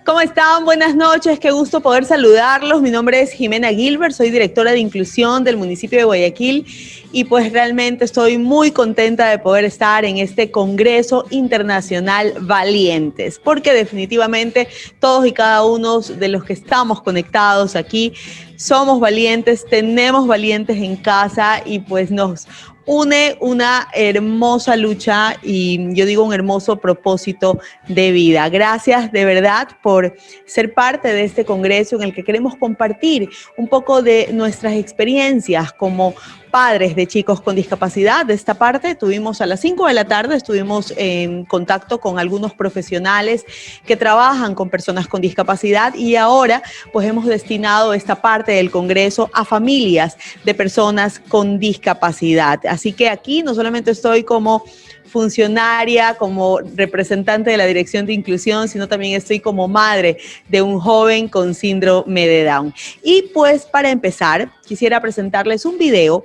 ¿Cómo están? Buenas noches, qué gusto poder saludarlos. Mi nombre es Jimena Gilbert, soy directora de inclusión del municipio de Guayaquil y pues realmente estoy muy contenta de poder estar en este Congreso Internacional Valientes, porque definitivamente todos y cada uno de los que estamos conectados aquí somos valientes, tenemos valientes en casa y pues nos une una hermosa lucha y yo digo un hermoso propósito de vida. Gracias de verdad por ser parte de este congreso en el que queremos compartir un poco de nuestras experiencias como padres de chicos con discapacidad. De esta parte tuvimos a las 5 de la tarde, estuvimos en contacto con algunos profesionales que trabajan con personas con discapacidad y ahora pues hemos destinado esta parte del congreso a familias de personas con discapacidad. Así que aquí no solamente estoy como funcionaria, como representante de la Dirección de Inclusión, sino también estoy como madre de un joven con síndrome de Down. Y pues para empezar, quisiera presentarles un video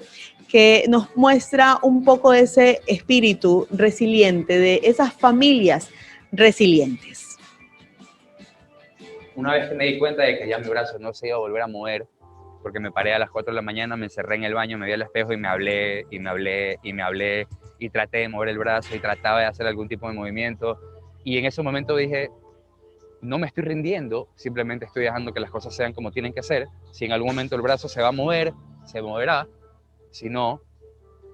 que nos muestra un poco de ese espíritu resiliente, de esas familias resilientes. Una vez que me di cuenta de que ya mi brazo no se iba a volver a mover, porque me paré a las 4 de la mañana, me encerré en el baño, me vi al espejo y me hablé, y traté de mover el brazo y trataba de hacer algún tipo de movimiento. Y en ese momento dije, no me estoy rindiendo, simplemente estoy dejando que las cosas sean como tienen que ser. Si en algún momento el brazo se va a mover, se moverá. Si no,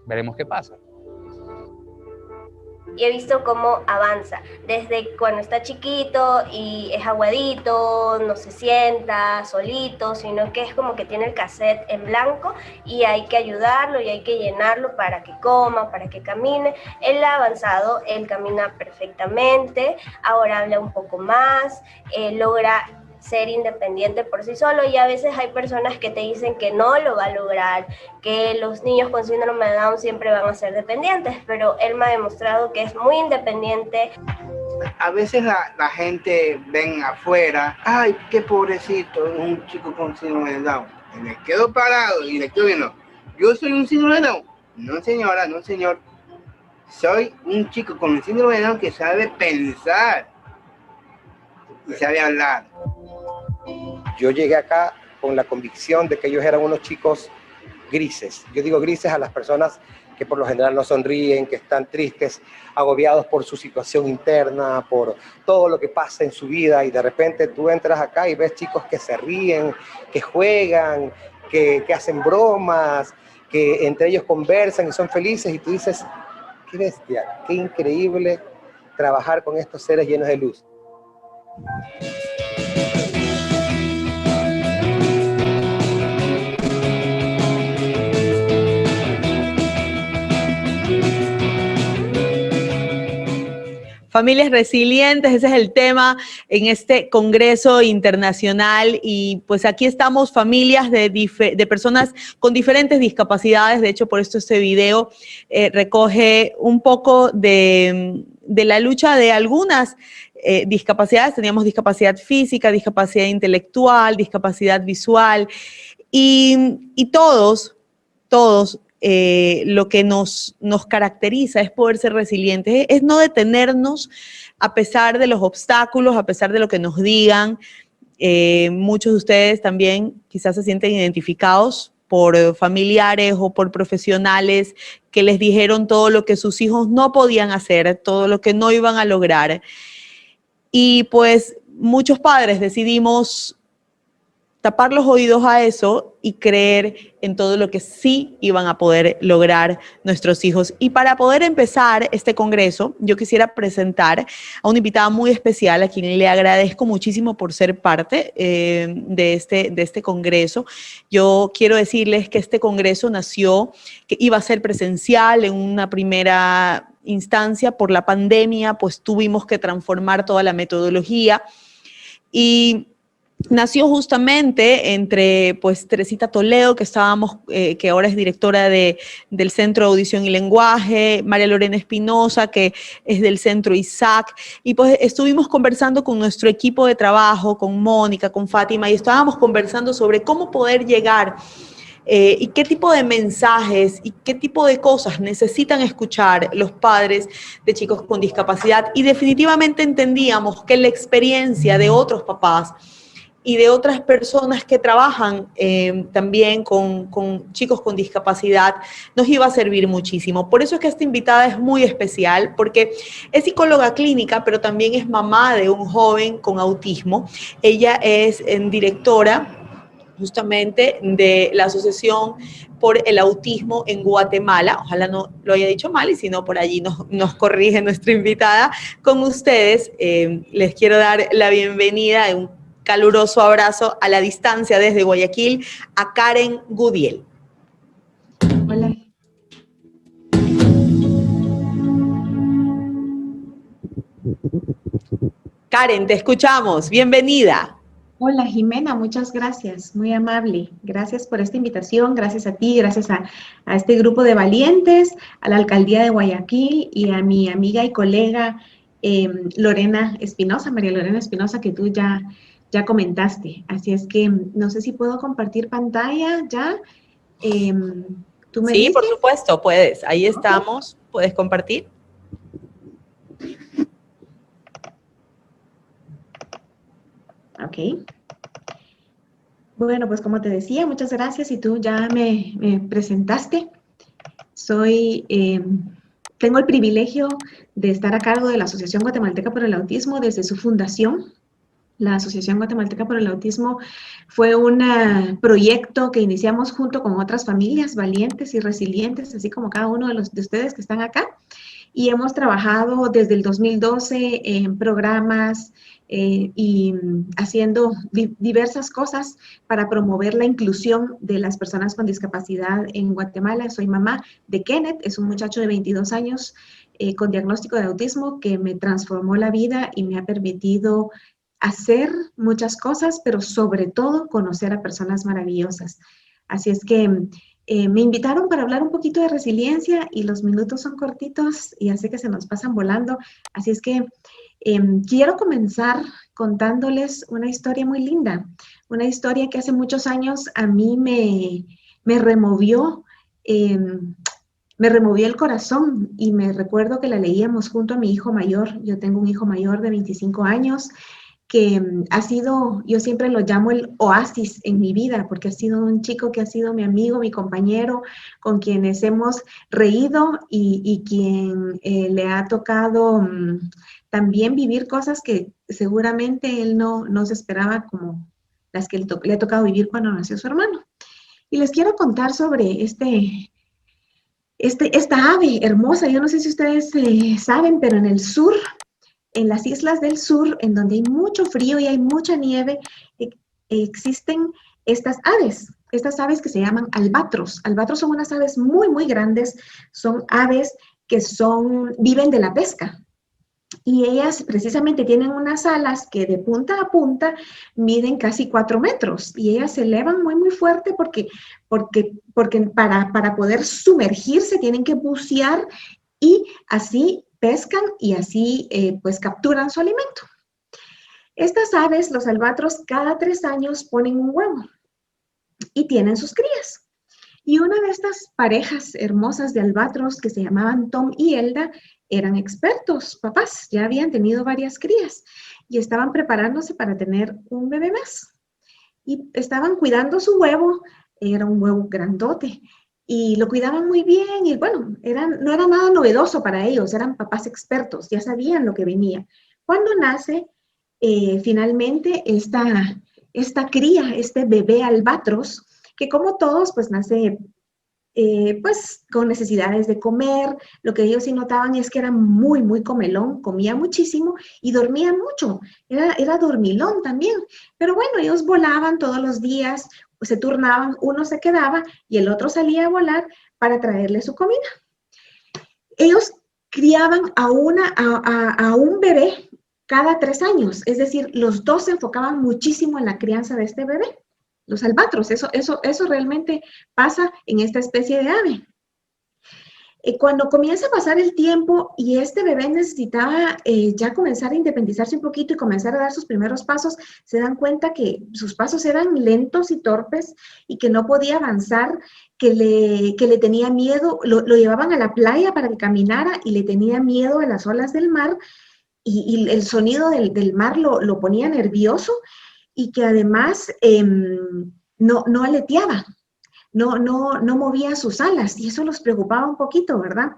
veremos qué pasa. Y he visto cómo avanza, desde cuando está chiquito y es aguadito, no se sienta solito, sino que es como que tiene el cassette en blanco y hay que ayudarlo y hay que llenarlo para que coma, para que camine. Él ha avanzado, él camina perfectamente, ahora habla un poco más, logra ser independiente por sí solo, y a veces hay personas que te dicen que no lo va a lograr, que los niños con síndrome de Down siempre van a ser dependientes, pero él me ha demostrado que es muy independiente. A veces la gente ven afuera, ay, qué pobrecito, un chico con síndrome de Down. Y me quedo parado y le quedo viendo, ¿yo soy un síndrome de Down? No señora, no señor. Soy un chico con síndrome de Down que sabe pensar y sabe hablar. Yo llegué acá con la convicción de que ellos eran unos chicos grises. Yo digo grises a las personas que por lo general no sonríen, que están tristes, agobiados por su situación interna, por todo lo que pasa en su vida, y de repente tú entras acá y ves chicos que se ríen, que juegan, que hacen bromas, que entre ellos conversan y son felices, y tú dices, qué bestia, qué increíble trabajar con estos seres llenos de luz. Familias resilientes, ese es el tema en este Congreso Internacional y pues aquí estamos familias de personas con diferentes discapacidades. De hecho, por esto este video recoge un poco de la lucha de algunas discapacidades. Teníamos discapacidad física, discapacidad intelectual, discapacidad visual y todos lo que nos caracteriza es poder ser resilientes, es no detenernos a pesar de los obstáculos, a pesar de lo que nos digan. Muchos de ustedes también quizás se sienten identificados por familiares o por profesionales que les dijeron todo lo que sus hijos no podían hacer, todo lo que no iban a lograr. Y pues muchos padres decidimos tapar los oídos a eso y creer en todo lo que sí iban a poder lograr nuestros hijos. Y para poder empezar este congreso, yo quisiera presentar a una invitada muy especial, a quien le agradezco muchísimo por ser parte de este congreso. Yo quiero decirles que este congreso nació, que iba a ser presencial en una primera instancia. Por la pandemia, pues tuvimos que transformar toda la metodología y nació justamente entre pues Teresita Toledo, que ahora es directora del Centro de Audición y Lenguaje, María Lorena Espinosa, que es del Centro Isaac, y pues estuvimos conversando con nuestro equipo de trabajo, con Mónica, con Fátima, y estábamos conversando sobre cómo poder llegar y qué tipo de mensajes y qué tipo de cosas necesitan escuchar los padres de chicos con discapacidad. Y definitivamente entendíamos que la experiencia de otros papás y de otras personas que trabajan también con chicos con discapacidad, nos iba a servir muchísimo. Por eso es que esta invitada es muy especial, porque es psicóloga clínica, pero también es mamá de un joven con autismo. Ella es directora justamente de la Asociación por el Autismo en Guatemala. Ojalá no lo haya dicho mal, y si no, por allí nos corrige nuestra invitada. Con ustedes les quiero dar la bienvenida, un caluroso abrazo a la distancia desde Guayaquil, a Karen Gudiel. Hola. Karen, te escuchamos. Bienvenida. Hola Jimena, muchas gracias, muy amable. Gracias por esta invitación, gracias a ti, gracias a este grupo de valientes, a la Alcaldía de Guayaquil y a mi amiga y colega Lorena Espinosa, María Lorena Espinosa, que tú ya comentaste. Así es que no sé si puedo compartir pantalla ya. ¿Tú me dices? Sí, por supuesto, puedes. Ahí estamos. Okay. ¿Puedes compartir? Ok. Bueno, pues como te decía, muchas gracias y tú ya me presentaste. Tengo el privilegio de estar a cargo de la Asociación Guatemalteca por el Autismo desde su fundación. La Asociación Guatemalteca por el Autismo fue un proyecto que iniciamos junto con otras familias valientes y resilientes, así como cada uno de ustedes que están acá. Y hemos trabajado desde el 2012 en programas y haciendo diversas cosas para promover la inclusión de las personas con discapacidad en Guatemala. Soy mamá de Kenneth, es un muchacho de 22 años con diagnóstico de autismo que me transformó la vida y me ha permitido hacer muchas cosas, pero sobre todo conocer a personas maravillosas. Así es que me invitaron para hablar un poquito de resiliencia y los minutos son cortitos y hace que se nos pasan volando. Así es que quiero comenzar contándoles una historia muy linda, una historia que hace muchos años a mí me removió el corazón y me recuerdo que la leíamos junto a mi hijo mayor. Yo tengo un hijo mayor de 25 años que ha sido, yo siempre lo llamo el oasis en mi vida, porque ha sido un chico que ha sido mi amigo, mi compañero, con quienes hemos reído y quien le ha tocado también vivir cosas que seguramente él no se esperaba, como las que le ha tocado vivir cuando nació su hermano. Y les quiero contar sobre esta ave hermosa. Yo no sé si ustedes saben, pero en el sur, en las islas del sur, en donde hay mucho frío y hay mucha nieve, existen estas aves que se llaman albatros. Albatros son unas aves muy, muy grandes, son aves que viven de la pesca. Y ellas precisamente tienen unas alas que de punta a punta miden casi 4 metros. Y ellas se elevan muy, muy fuerte porque para poder sumergirse tienen que bucear y así pescan y así pues capturan su alimento. Estas aves, los albatros, cada 3 años ponen un huevo y tienen sus crías. Y una de estas parejas hermosas de albatros que se llamaban Tom y Elda eran expertos, papás, ya habían tenido varias crías y estaban preparándose para tener un bebé más. Y estaban cuidando su huevo, era un huevo grandote. Y lo cuidaban muy bien y bueno, no era nada novedoso para ellos, eran papás expertos, ya sabían lo que venía. Cuando nace finalmente esta cría, este bebé albatros, que como todos pues nace pues con necesidades de comer, lo que ellos sí notaban es que era muy, muy comelón, comía muchísimo y dormía mucho, era dormilón también. Pero bueno, ellos volaban todos los días, se turnaban, uno se quedaba y el otro salía a volar para traerle su comida. Ellos criaban a un bebé cada 3 años, es decir, los dos se enfocaban muchísimo en la crianza de este bebé. Los albatros, eso realmente pasa en esta especie de ave. Cuando comienza a pasar el tiempo y este bebé necesitaba ya comenzar a independizarse un poquito y comenzar a dar sus primeros pasos, se dan cuenta que sus pasos eran lentos y torpes y que no podía avanzar, que le tenía miedo, lo llevaban a la playa para que caminara y le tenía miedo a las olas del mar y el sonido del mar lo ponía nervioso y que además no aleteaba. No movía sus alas y eso los preocupaba un poquito, ¿verdad?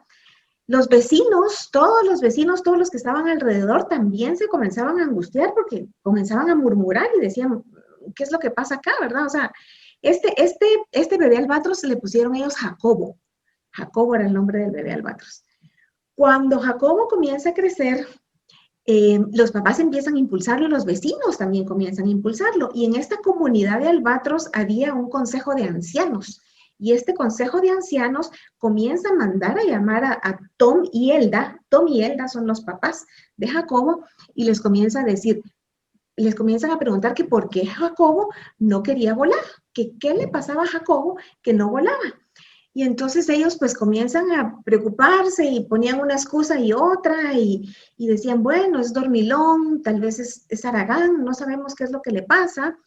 Los vecinos, todos los que estaban alrededor también se comenzaban a angustiar porque comenzaban a murmurar y decían, ¿qué es lo que pasa acá, verdad? O sea, este bebé albatros le pusieron ellos Jacobo. Jacobo era el nombre del bebé albatros. Cuando Jacobo comienza a crecer, los papás empiezan a impulsarlo, los vecinos también comienzan a impulsarlo. Y en esta comunidad de albatros había un consejo de ancianos. Y este consejo de ancianos comienza a mandar a llamar a Tom y Elda. Tom y Elda son los papás de Jacobo y les comienza a decir, les comienzan a preguntar que por qué Jacobo no quería volar, que qué le pasaba a Jacobo que no volaba. Y entonces ellos pues comienzan a preocuparse y ponían una excusa y otra y decían, bueno, es dormilón, tal vez es Aragán, no sabemos qué es lo que le pasa.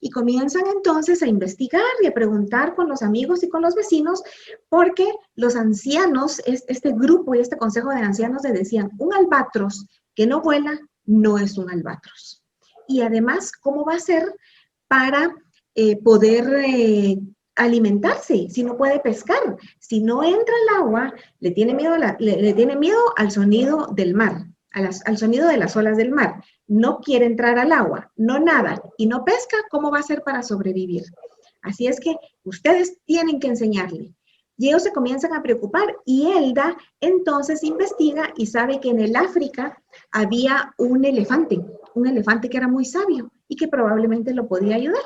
Y comienzan entonces a investigar y a preguntar con los amigos y con los vecinos porque los ancianos, este grupo y este consejo de ancianos le decían, un albatros que no vuela no es un albatros. Y además, ¿cómo va a ser para poder alimentarse si no puede pescar? Si no entra al agua, le tiene miedo, le tiene miedo al sonido del mar, al sonido de las olas del mar. No quiere entrar al agua, no nada y no pesca, ¿cómo va a ser para sobrevivir? Así es que ustedes tienen que enseñarle. Y ellos se comienzan a preocupar y Elda entonces investiga y sabe que en el África había un elefante que era muy sabio y que probablemente lo podía ayudar.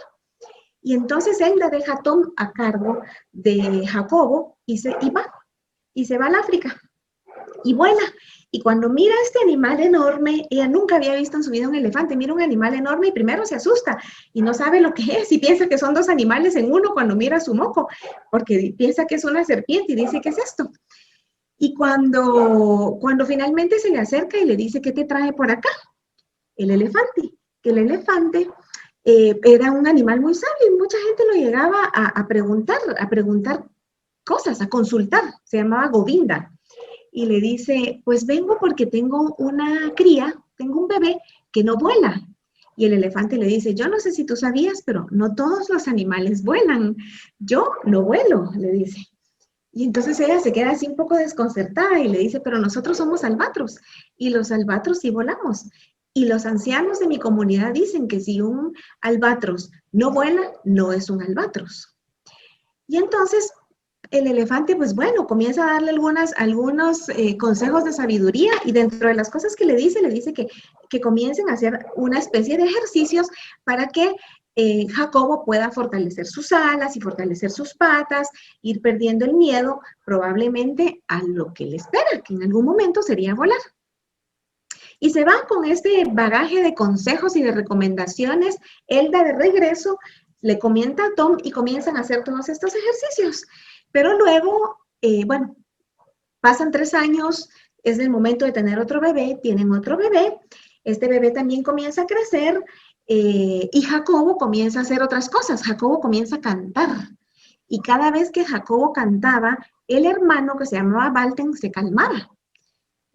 Y entonces Elda deja a Tom a cargo de Jacobo y se va al África y vuela. Y cuando mira este animal enorme, ella nunca había visto en su vida un elefante, mira un animal enorme y primero se asusta y no sabe lo que es y piensa que son dos animales en uno cuando mira su moco, porque piensa que es una serpiente y dice, ¿qué es esto? Y cuando finalmente se le acerca y le dice, ¿qué te trae por acá? El elefante, que el elefante era un animal muy sabio y mucha gente lo llegaba a preguntar cosas, a consultar, se llamaba Govinda. Y le dice, pues vengo porque tengo una cría, tengo un bebé que no vuela. Y el elefante le dice, yo no sé si tú sabías, pero no todos los animales vuelan. Yo no vuelo, le dice. Y entonces ella se queda así un poco desconcertada y le dice, pero nosotros somos albatros y los albatros sí volamos. Y los ancianos de mi comunidad dicen que si un albatros no vuela, no es un albatros. Y entonces el elefante, pues bueno, comienza a darle algunos consejos de sabiduría y dentro de las cosas que le dice que comiencen a hacer una especie de ejercicios para que Jacobo pueda fortalecer sus alas y fortalecer sus patas, ir perdiendo el miedo probablemente a lo que le espera, que en algún momento sería volar. Y se va con este bagaje de consejos y de recomendaciones. Elda de regreso le comenta a Tom y comienzan a hacer todos estos ejercicios. Pero luego, bueno, pasan 3 años, es el momento de tener otro bebé, tienen otro bebé, este bebé también comienza a crecer y Jacobo comienza a hacer otras cosas, Jacobo comienza a cantar. Y cada vez que Jacobo cantaba, el hermano que se llamaba Balten se calmaba.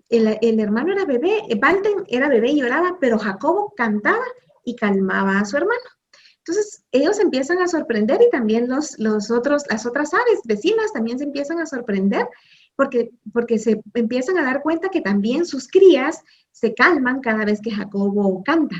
El hermano era bebé, Balten era bebé y lloraba, pero Jacobo cantaba y calmaba a su hermano. Entonces, ellos empiezan a sorprender y también las otras aves vecinas también se empiezan a sorprender porque se empiezan a dar cuenta que también sus crías se calman cada vez que Jacobo canta.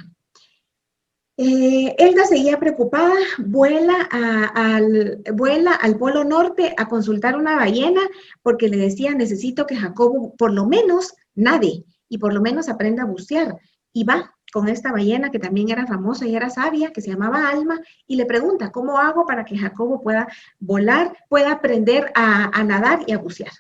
Elda seguía preocupada, vuela al Polo Norte a consultar una ballena porque le decía, necesito que Jacobo por lo menos nade y por lo menos aprenda a bucear. Y va con esta ballena que también era famosa y era sabia, que se llamaba Alma, y le pregunta, ¿cómo hago para que Jacobo pueda volar, pueda aprender a nadar y a bucear?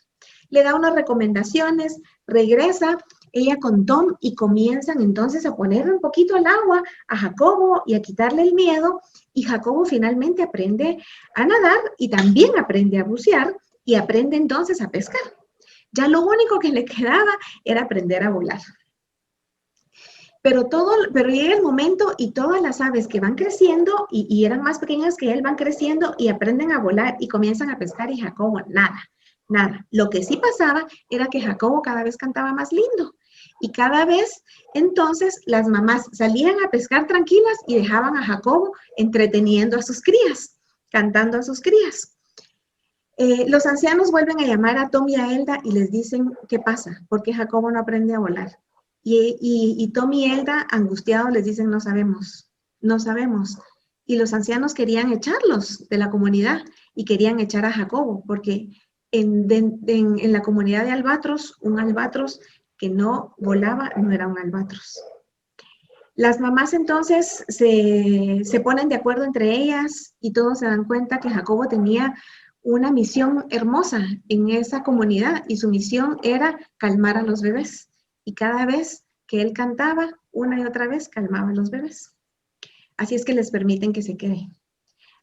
Le da unas recomendaciones, regresa ella con Tom y comienzan entonces a poner un poquito al agua a Jacobo y a quitarle el miedo, y Jacobo finalmente aprende a nadar y también aprende a bucear y aprende entonces a pescar. Ya lo único que le quedaba era aprender a volar. Pero llega el momento y todas las aves que van creciendo y eran más pequeñas que él van creciendo y aprenden a volar y comienzan a pescar y Jacobo nada. Lo que sí pasaba era que Jacobo cada vez cantaba más lindo y cada vez entonces las mamás salían a pescar tranquilas y dejaban a Jacobo entreteniendo a sus crías, cantando a sus crías. Los ancianos vuelven a llamar a Tom y a Elda y les dicen, ¿qué pasa? ¿Por qué Jacobo no aprende a volar? Y Tom y Elda, angustiados, les dicen, no sabemos. Y los ancianos querían echarlos de la comunidad y querían echar a Jacobo, porque en la comunidad de albatros, un albatros que no volaba no era un albatros. Las mamás entonces se ponen de acuerdo entre ellas y todos se dan cuenta que Jacobo tenía una misión hermosa en esa comunidad y su misión era calmar a los bebés. Y cada vez que él cantaba, una y otra vez calmaba a los bebés. Así es que les permiten que se quede.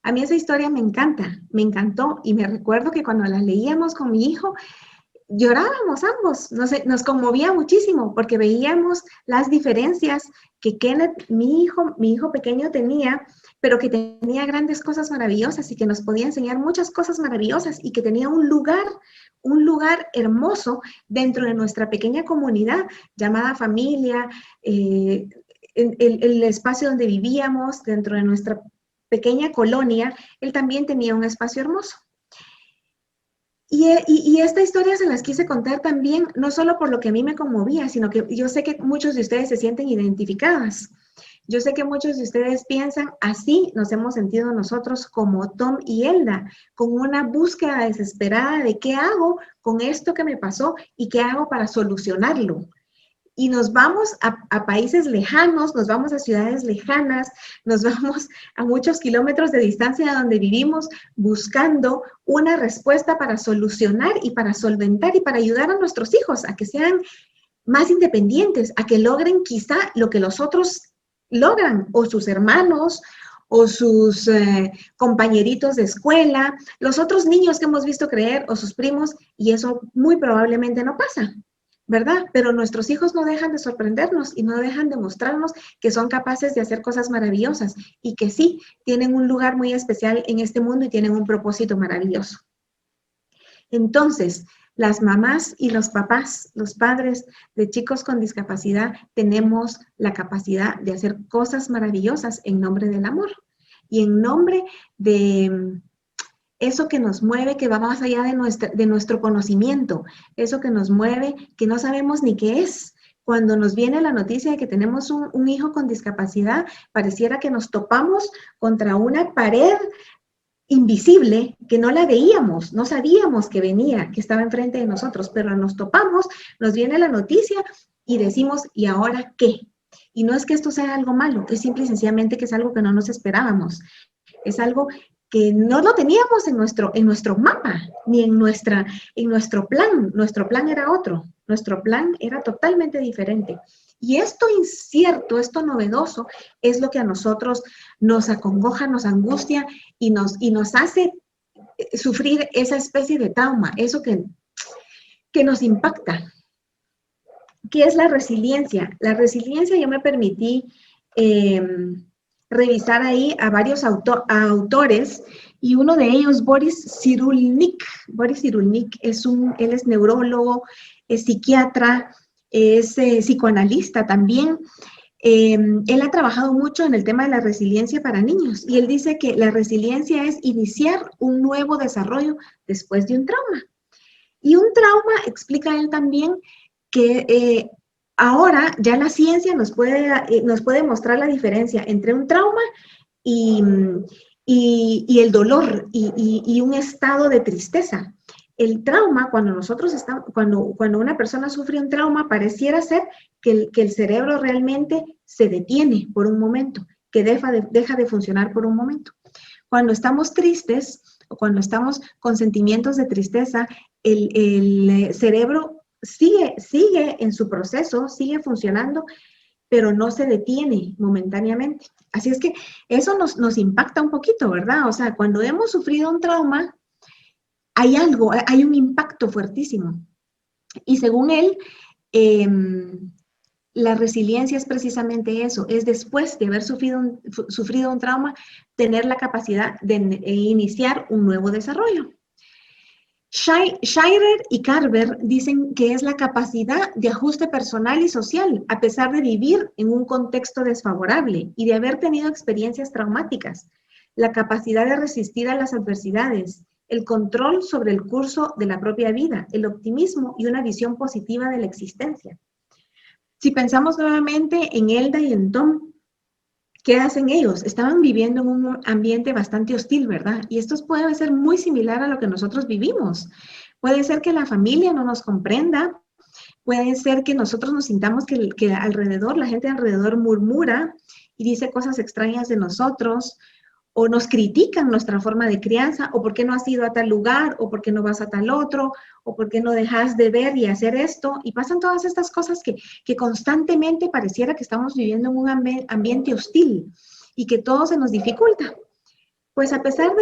A mí esa historia me encanta, me encantó y me recuerdo que cuando la leíamos con mi hijo, llorábamos ambos, nos conmovía muchísimo porque veíamos las diferencias que Kenneth, mi hijo pequeño tenía, pero que tenía grandes cosas maravillosas y que nos podía enseñar muchas cosas maravillosas y que tenía un lugar hermoso dentro de nuestra pequeña comunidad llamada familia, el espacio donde vivíamos, dentro de nuestra pequeña colonia, él también tenía un espacio hermoso. Y esta historia se las quise contar también, no solo por lo que a mí me conmovía, sino que yo sé que muchos de ustedes se sienten identificadas. Yo sé que muchos de ustedes piensan, así nos hemos sentido nosotros como Tom y Elda, con una búsqueda desesperada de qué hago con esto que me pasó y qué hago para solucionarlo. Y nos vamos a países lejanos, nos vamos a ciudades lejanas, nos vamos a muchos kilómetros de distancia de donde vivimos buscando una respuesta para solucionar y para solventar y para ayudar a nuestros hijos a que sean más independientes, a que logren quizá lo que los otros logran, o sus hermanos, o sus compañeritos de escuela, los otros niños que hemos visto creer, o sus primos, y eso muy probablemente no pasa, ¿verdad? Pero nuestros hijos no dejan de sorprendernos y no dejan de mostrarnos que son capaces de hacer cosas maravillosas y que sí, tienen un lugar muy especial en este mundo y tienen un propósito maravilloso. Entonces, las mamás y los papás, los padres de chicos con discapacidad, tenemos la capacidad de hacer cosas maravillosas en nombre del amor y en nombre de eso que nos mueve, que va más allá de nuestro conocimiento, eso que nos mueve, que no sabemos ni qué es. Cuando nos viene la noticia de que tenemos un hijo con discapacidad, pareciera que nos topamos contra una pared invisible que no la veíamos, no sabíamos que venía, que estaba enfrente de nosotros, pero nos topamos, nos viene la noticia y decimos, ¿y ahora qué? Y no es que esto sea algo malo, es simple y sencillamente que es algo que no nos esperábamos, es algo que no lo teníamos en nuestro mapa, ni en nuestro plan. Nuestro plan era otro, nuestro plan era totalmente diferente. Y esto incierto, esto novedoso, es lo que a nosotros nos acongoja, nos angustia y nos hace sufrir esa especie de trauma, eso que nos impacta. ¿Qué es la resiliencia? La resiliencia, yo me permití revisar ahí a varios autores y uno de ellos, Boris Cyrulnik. Boris Cyrulnik él es neurólogo, es psiquiatra, es psicoanalista también. Él ha trabajado mucho en el tema de la resiliencia para niños y él dice que la resiliencia es iniciar un nuevo desarrollo después de un trauma. Y un trauma, explica él también, que ahora ya la ciencia nos puede mostrar la diferencia entre un trauma y el dolor y un estado de tristeza. El trauma, cuando una persona sufre un trauma, pareciera ser que el cerebro realmente se detiene por un momento, que deja de funcionar por un momento. Cuando estamos tristes o cuando estamos con sentimientos de tristeza, el cerebro sigue en su proceso, sigue funcionando, pero no se detiene momentáneamente. Así es que eso nos impacta un poquito, ¿verdad? O sea, cuando hemos sufrido un trauma, hay un impacto fuertísimo. Y según él, la resiliencia es precisamente eso, es después de haber sufrido un trauma, tener la capacidad de iniciar un nuevo desarrollo. Schreier y Carver dicen que es la capacidad de ajuste personal y social, a pesar de vivir en un contexto desfavorable y de haber tenido experiencias traumáticas, la capacidad de resistir a las adversidades, el control sobre el curso de la propia vida, el optimismo y una visión positiva de la existencia. Si pensamos nuevamente en Elda y en Tom, ¿qué hacen ellos? Estaban viviendo en un ambiente bastante hostil, ¿verdad? Y esto puede ser muy similar a lo que nosotros vivimos. Puede ser que la familia no nos comprenda, puede ser que nosotros nos sintamos que alrededor, la gente alrededor murmura y dice cosas extrañas de nosotros, o nos critican nuestra forma de crianza, o por qué no has ido a tal lugar, o por qué no vas a tal otro, o por qué no dejas de ver y hacer esto, y pasan todas estas cosas que constantemente pareciera que estamos viviendo en un ambiente hostil, y que todo se nos dificulta. Pues a pesar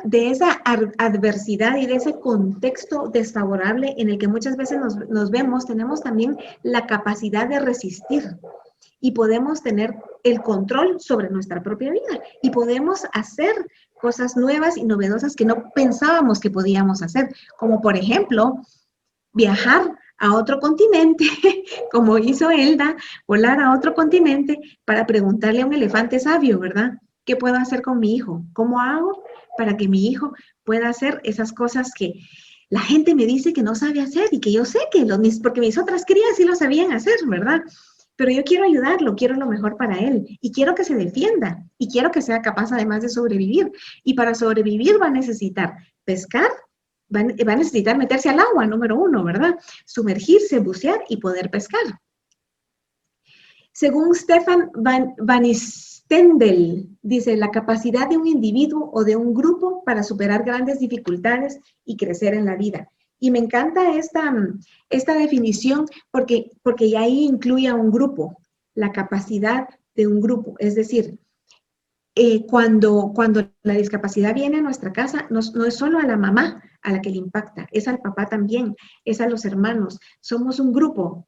de esa adversidad y de ese contexto desfavorable en el que muchas veces nos vemos, tenemos también la capacidad de resistir, y podemos tener el control sobre nuestra propia vida y podemos hacer cosas nuevas y novedosas que no pensábamos que podíamos hacer, como por ejemplo, viajar a otro continente, como hizo Elda, volar a otro continente para preguntarle a un elefante sabio, ¿verdad? ¿Qué puedo hacer con mi hijo? ¿Cómo hago para que mi hijo pueda hacer esas cosas que la gente me dice que no sabe hacer y que yo sé que porque mis otras crías sí lo sabían hacer, ¿verdad? Pero yo quiero ayudarlo, quiero lo mejor para él y quiero que se defienda y quiero que sea capaz además de sobrevivir. Y para sobrevivir va a necesitar pescar, va a necesitar meterse al agua, número 1, ¿verdad? Sumergirse, bucear y poder pescar. Según Stefan Van Stendel, dice, la capacidad de un individuo o de un grupo para superar grandes dificultades y crecer en la vida. Y me encanta esta definición porque ya ahí incluye a un grupo, la capacidad de un grupo. Es decir, cuando la discapacidad viene a nuestra casa, no es solo a la mamá a la que le impacta, es al papá también, es a los hermanos. Somos un grupo,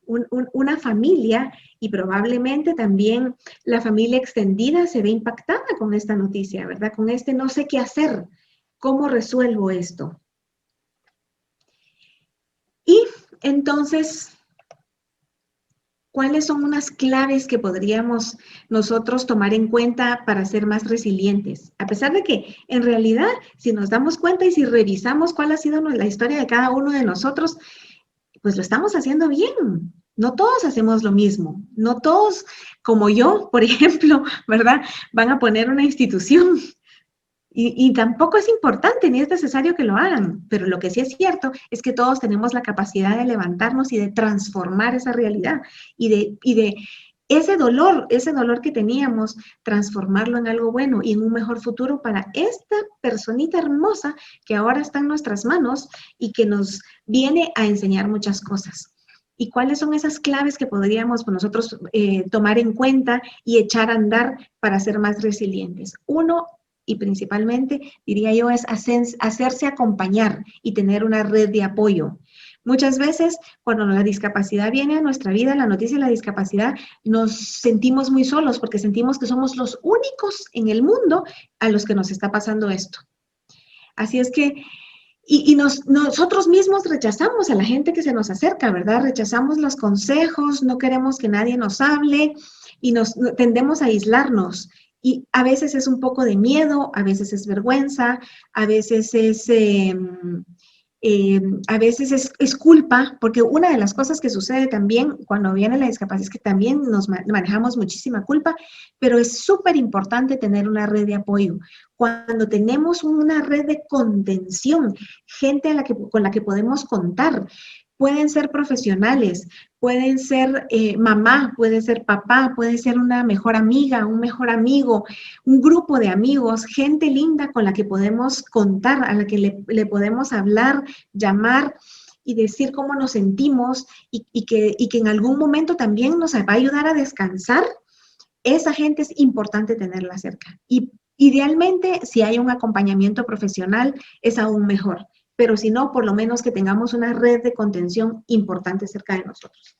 una familia, y probablemente también la familia extendida se ve impactada con esta noticia, ¿verdad? Con no sé qué hacer, ¿cómo resuelvo esto? Y entonces, ¿cuáles son unas claves que podríamos nosotros tomar en cuenta para ser más resilientes? A pesar de que, en realidad, si nos damos cuenta y si revisamos cuál ha sido la historia de cada uno de nosotros, pues lo estamos haciendo bien. No todos hacemos lo mismo. No todos, como yo, por ejemplo, ¿verdad? Van a poner una institución. Y tampoco es importante ni es necesario que lo hagan, pero lo que sí es cierto es que todos tenemos la capacidad de levantarnos y de transformar esa realidad y de ese dolor que teníamos, transformarlo en algo bueno y en un mejor futuro para esta personita hermosa que ahora está en nuestras manos y que nos viene a enseñar muchas cosas. ¿Y cuáles son esas claves que podríamos nosotros tomar en cuenta y echar a andar para ser más resilientes? Uno, y principalmente, diría yo, es hacerse acompañar y tener una red de apoyo. Muchas veces, cuando la discapacidad viene a nuestra vida, la noticia de la discapacidad, nos sentimos muy solos porque sentimos que somos los únicos en el mundo a los que nos está pasando esto. Así es que, nosotros mismos rechazamos a la gente que se nos acerca, ¿verdad? Rechazamos los consejos, no queremos que nadie nos hable y tendemos a aislarnos. Y a veces es un poco de miedo, a veces es vergüenza, a veces es culpa, porque una de las cosas que sucede también cuando viene la discapacidad es que también nos manejamos muchísima culpa, pero es súper importante tener una red de apoyo. Cuando tenemos una red de contención, gente con la que podemos contar, pueden ser profesionales, pueden ser mamá, puede ser papá, puede ser una mejor amiga, un mejor amigo, un grupo de amigos, gente linda con la que podemos contar, a la que le podemos hablar, llamar y decir cómo nos sentimos y que en algún momento también nos va a ayudar a descansar. Esa gente es importante tenerla cerca. Y idealmente, si hay un acompañamiento profesional, es aún mejor. pero si no, por lo menos que tengamos una red de contención importante cerca de nosotros.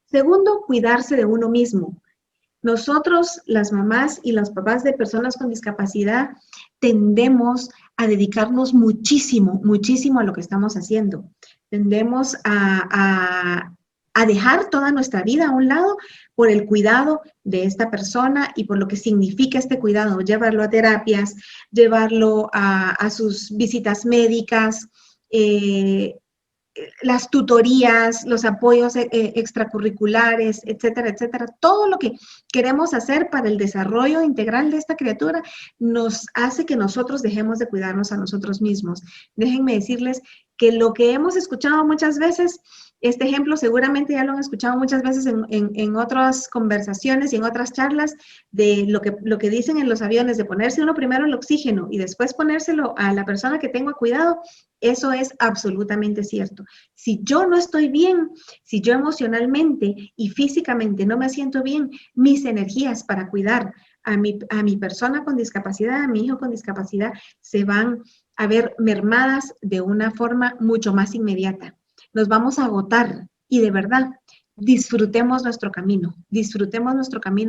Segundo, cuidarse de uno mismo. Nosotros, las mamás y los papás de personas con discapacidad, tendemos a dedicarnos muchísimo, muchísimo a lo que estamos haciendo. Tendemos a dejar toda nuestra vida a un lado por el cuidado de esta persona y por lo que significa este cuidado, llevarlo a terapias, llevarlo a sus visitas médicas, las tutorías, los apoyos extracurriculares, etcétera, etcétera. Todo lo que queremos hacer para el desarrollo integral de esta criatura nos hace que nosotros dejemos de cuidarnos a nosotros mismos. Déjenme decirles que lo que hemos escuchado muchas veces, este ejemplo seguramente ya lo han escuchado muchas veces en otras conversaciones y en otras charlas de lo que dicen en los aviones, de ponerse uno primero el oxígeno y después ponérselo a la persona que tengo a cuidado. Eso es absolutamente cierto. Si yo no estoy bien, si yo emocionalmente y físicamente no me siento bien, mis energías para cuidar a mi persona con discapacidad, a mi hijo con discapacidad, se van a ver mermadas de una forma mucho más inmediata. Nos vamos a agotar y de verdad, disfrutemos nuestro camino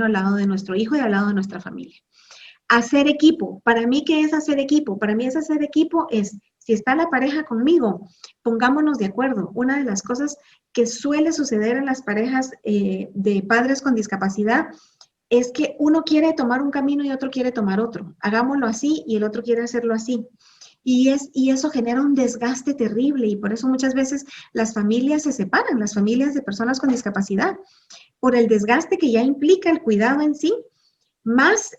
al lado de nuestro hijo y al lado de nuestra familia. Hacer equipo. Para mí, ¿qué es hacer equipo? Para mí hacer equipo es, si está la pareja conmigo, pongámonos de acuerdo. Una de las cosas que suele suceder en las parejas de padres con discapacidad es que uno quiere tomar un camino y otro quiere tomar otro. Hagámoslo así y el otro quiere hacerlo así. Y eso genera un desgaste terrible y por eso muchas veces las familias se separan, las familias de personas con discapacidad, por el desgaste que ya implica el cuidado en sí, más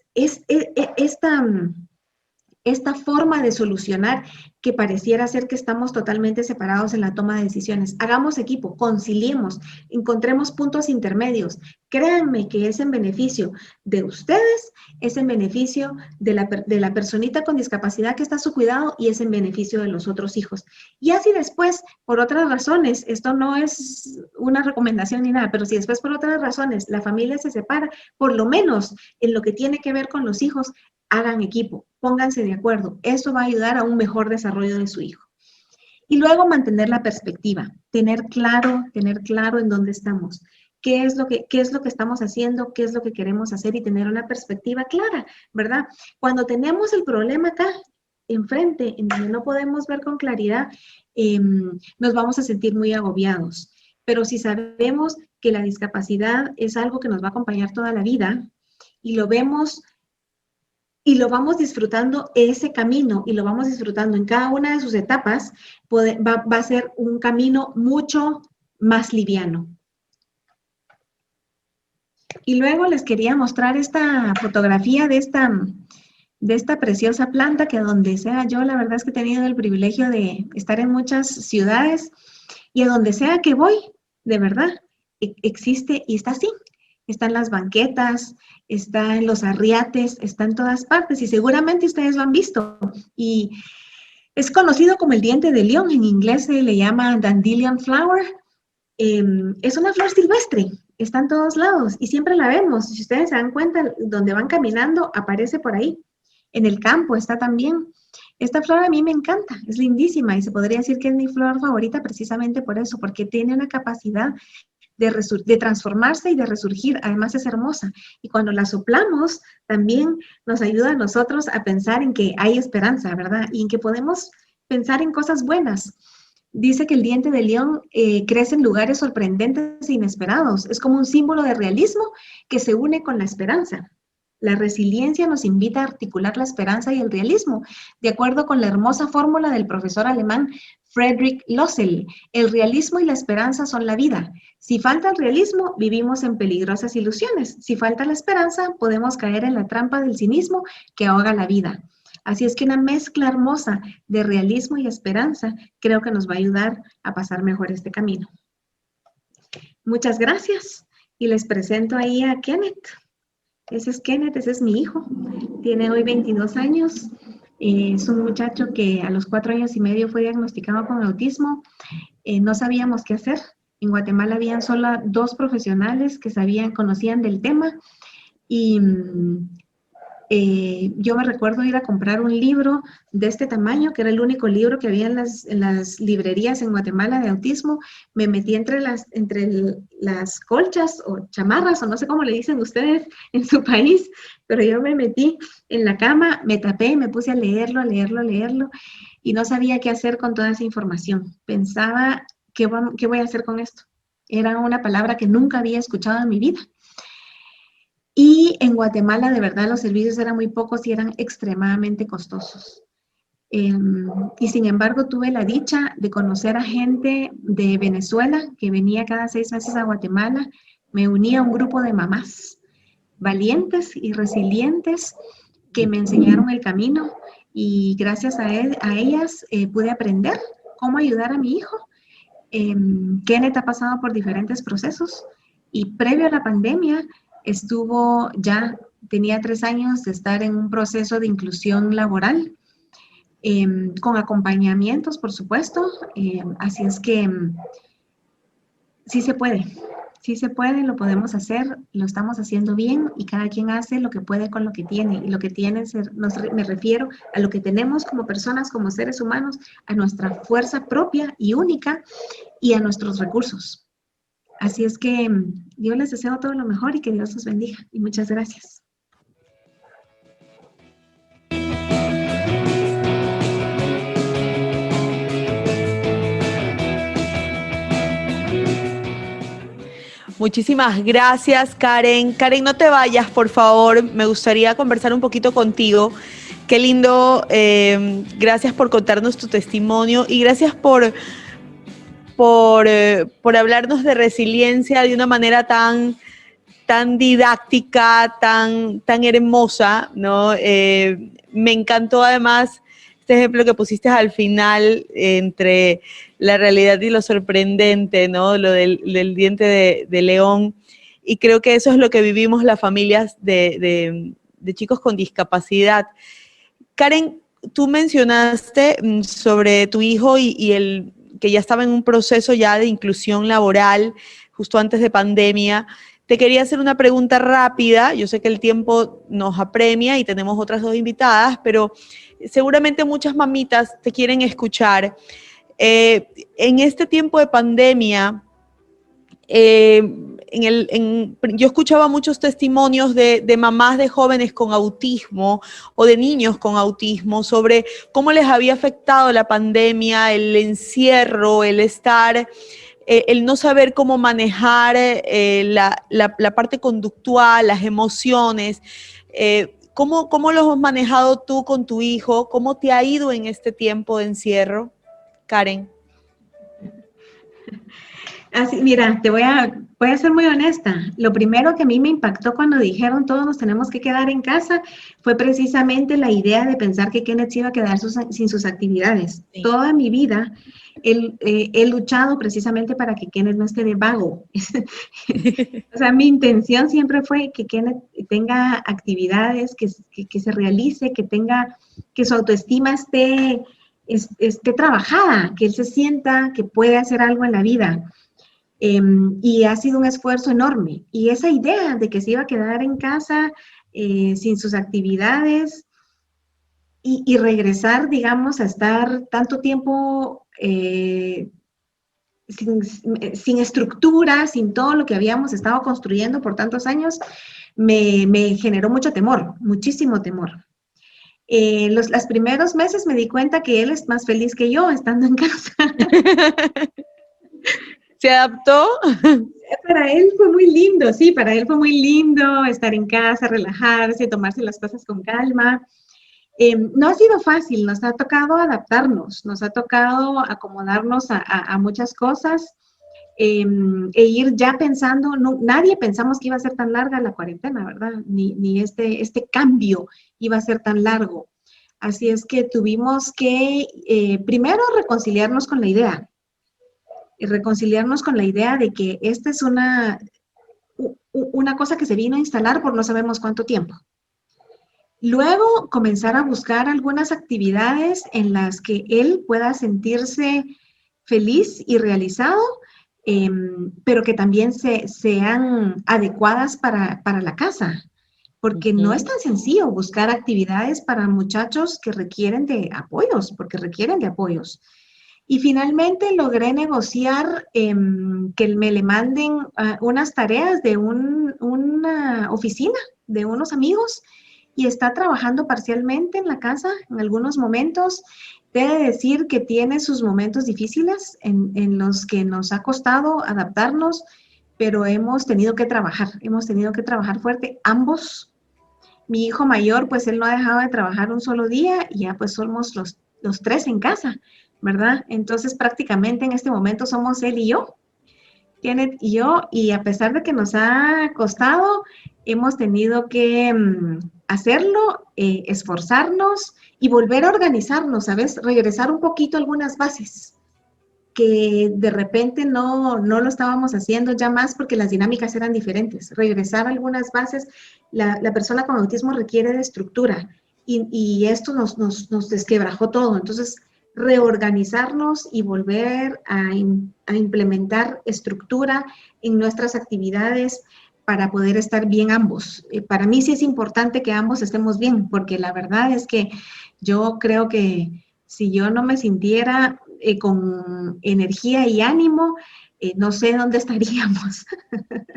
esta forma de solucionar que pareciera ser que estamos totalmente separados en la toma de decisiones. Hagamos equipo, conciliemos, encontremos puntos intermedios. Créanme que es en beneficio de ustedes, es en beneficio de la personita con discapacidad que está a su cuidado y es en beneficio de los otros hijos. Y así después, por otras razones, esto no es una recomendación ni nada, pero si después por otras razones la familia se separa, por lo menos en lo que tiene que ver con los hijos, hagan equipo, pónganse de acuerdo. Eso va a ayudar a un mejor desarrollo de su hijo. Y luego mantener la perspectiva, tener claro en dónde estamos, qué es lo que estamos haciendo, qué es lo que queremos hacer y tener una perspectiva clara, ¿verdad? Cuando tenemos el problema acá enfrente, en donde no podemos ver con claridad, nos vamos a sentir muy agobiados. Pero si sabemos que la discapacidad es algo que nos va a acompañar toda la vida y lo vemos y lo vamos disfrutando ese camino y lo vamos disfrutando en cada una de sus etapas, va a ser un camino mucho más liviano. Y luego les quería mostrar esta fotografía de esta preciosa planta que donde sea yo, la verdad es que he tenido el privilegio de estar en muchas ciudades y a donde sea que voy, de verdad, existe y está así. Está en las banquetas, está en los arriates, está en todas partes y seguramente ustedes lo han visto. Y es conocido como el diente de león, en inglés se le llama dandelion flower. Es una flor silvestre, está en todos lados y siempre la vemos. Si ustedes se dan cuenta, donde van caminando, aparece por ahí. En el campo está también. Esta flor a mí me encanta, es lindísima y se podría decir que es mi flor favorita precisamente por eso, porque tiene una capacidad de transformarse y de resurgir, además es hermosa. Y cuando la soplamos, también nos ayuda a nosotros a pensar en que hay esperanza, ¿verdad? Y en que podemos pensar en cosas buenas. Dice que el diente de león crece en lugares sorprendentes e inesperados. Es como un símbolo de realismo que se une con la esperanza. La resiliencia nos invita a articular la esperanza y el realismo, de acuerdo con la hermosa fórmula del profesor alemán Friedrich Lossel. El realismo y la esperanza son la vida. Si falta el realismo, vivimos en peligrosas ilusiones. Si falta la esperanza, podemos caer en la trampa del cinismo que ahoga la vida. Así es que una mezcla hermosa de realismo y esperanza creo que nos va a ayudar a pasar mejor este camino. Muchas gracias y les presento ahí a Kenneth. Ese es Kenneth, ese es mi hijo. Tiene hoy 22 años. Es un muchacho que a los 4 años y medio fue diagnosticado con autismo. No sabíamos qué hacer. En Guatemala habían solo 2 profesionales que conocían del tema y yo me recuerdo ir a comprar un libro de este tamaño, que era el único libro que había en las librerías en Guatemala de autismo. Me metí entre las colchas o chamarras, o no sé cómo le dicen ustedes en su país, pero yo me metí en la cama, me tapé y me puse a leerlo, y no sabía qué hacer con toda esa información. Pensaba, ¿qué voy a hacer con esto? Era una palabra que nunca había escuchado en mi vida. Y en Guatemala, de verdad, los servicios eran muy pocos y eran extremadamente costosos. Y sin embargo, tuve la dicha de conocer a gente de Venezuela que venía cada 6 meses a Guatemala. Me uní a un grupo de mamás valientes y resilientes que me enseñaron el camino, y gracias a ellas pude aprender cómo ayudar a mi hijo. Kenneth ha pasado por diferentes procesos, y previo a la pandemia tenía 3 años de estar en un proceso de inclusión laboral, con acompañamientos, por supuesto. Así es que sí se puede, lo podemos hacer, lo estamos haciendo bien, y cada quien hace lo que puede con lo que tiene. Y lo que tiene, me refiero a lo que tenemos como personas, como seres humanos, a nuestra fuerza propia y única, y a nuestros recursos. Así es que yo les deseo todo lo mejor y que Dios los bendiga. Y muchas gracias. Muchísimas gracias, Karen. Karen, no te vayas, por favor. Me gustaría conversar un poquito contigo. Qué lindo. Gracias por contarnos tu testimonio, y gracias por hablarnos de resiliencia de una manera tan didáctica, tan hermosa, ¿no? Me encantó además este ejemplo que pusiste al final entre la realidad y lo sorprendente, ¿no? Lo del diente de león. Y creo que eso es lo que vivimos las familias de chicos con discapacidad. Karen, tú mencionaste sobre tu hijo y el que ya estaba en un proceso ya de inclusión laboral justo antes de pandemia. Te quería hacer una pregunta rápida. Yo sé que el tiempo nos apremia y tenemos otras 2 invitadas, pero seguramente muchas mamitas te quieren escuchar. En este tiempo de pandemia, yo escuchaba muchos testimonios de mamás de jóvenes con autismo o de niños con autismo sobre cómo les había afectado la pandemia, el encierro, el estar, el no saber cómo manejar la parte conductual, las emociones. ¿Cómo los has manejado tú con tu hijo? ¿Cómo te ha ido en este tiempo de encierro, Karen? Así, mira, voy a ser muy honesta. Lo primero que a mí me impactó cuando dijeron todos nos tenemos que quedar en casa fue precisamente la idea de pensar que Kenneth se iba a quedar sin sus actividades. Sí. Toda mi vida he luchado precisamente para que Kenneth no esté de vago. O sea, mi intención siempre fue que Kenneth tenga actividades, que se realice, que su autoestima esté trabajada, que él se sienta que puede hacer algo en la vida. Y ha sido un esfuerzo enorme. Y esa idea de que se iba a quedar en casa sin sus actividades y regresar, digamos, a estar tanto tiempo sin estructura, sin todo lo que habíamos estado construyendo por tantos años, me generó mucho temor, muchísimo temor. Los primeros meses me di cuenta que él es más feliz que yo estando en casa. ¿Se adaptó? Para él fue muy lindo, sí, para él fue muy lindo estar en casa, relajarse, tomarse las cosas con calma. No ha sido fácil, nos ha tocado adaptarnos, nos ha tocado acomodarnos a muchas cosas e ir ya pensando, nadie pensamos que iba a ser tan larga la cuarentena, ¿verdad? Ni este cambio iba a ser tan largo. Así es que tuvimos que primero reconciliarnos con la idea. De que esta es una cosa que se vino a instalar por no sabemos cuánto tiempo. Luego, comenzar a buscar algunas actividades en las que él pueda sentirse feliz y realizado, pero que también sean adecuadas para la casa. porque no es tan sencillo buscar actividades para muchachos que requieren de apoyos, porque requieren de apoyos. Y finalmente logré negociar que me le manden unas tareas de una oficina de unos amigos y está trabajando parcialmente en la casa en algunos momentos. Debe decir que tiene sus momentos difíciles en los que nos ha costado adaptarnos, pero hemos tenido que trabajar fuerte ambos. Mi hijo mayor, pues él no ha dejado de trabajar un solo día y ya pues somos los tres en casa, ¿verdad? Entonces prácticamente en este momento somos él y yo, Kenneth y yo, y a pesar de que nos ha costado, hemos tenido que hacerlo, esforzarnos y volver a organizarnos, ¿sabes? Regresar un poquito a algunas bases que de repente no lo estábamos haciendo ya más porque las dinámicas eran diferentes. Regresar a algunas bases, la persona con autismo requiere de estructura y esto nos desquebrajó todo. Entonces, reorganizarnos y volver a implementar estructura en nuestras actividades para poder estar bien ambos. Para mí sí es importante que ambos estemos bien, porque la verdad es que yo creo que si yo no me sintiera con energía y ánimo, no sé dónde estaríamos.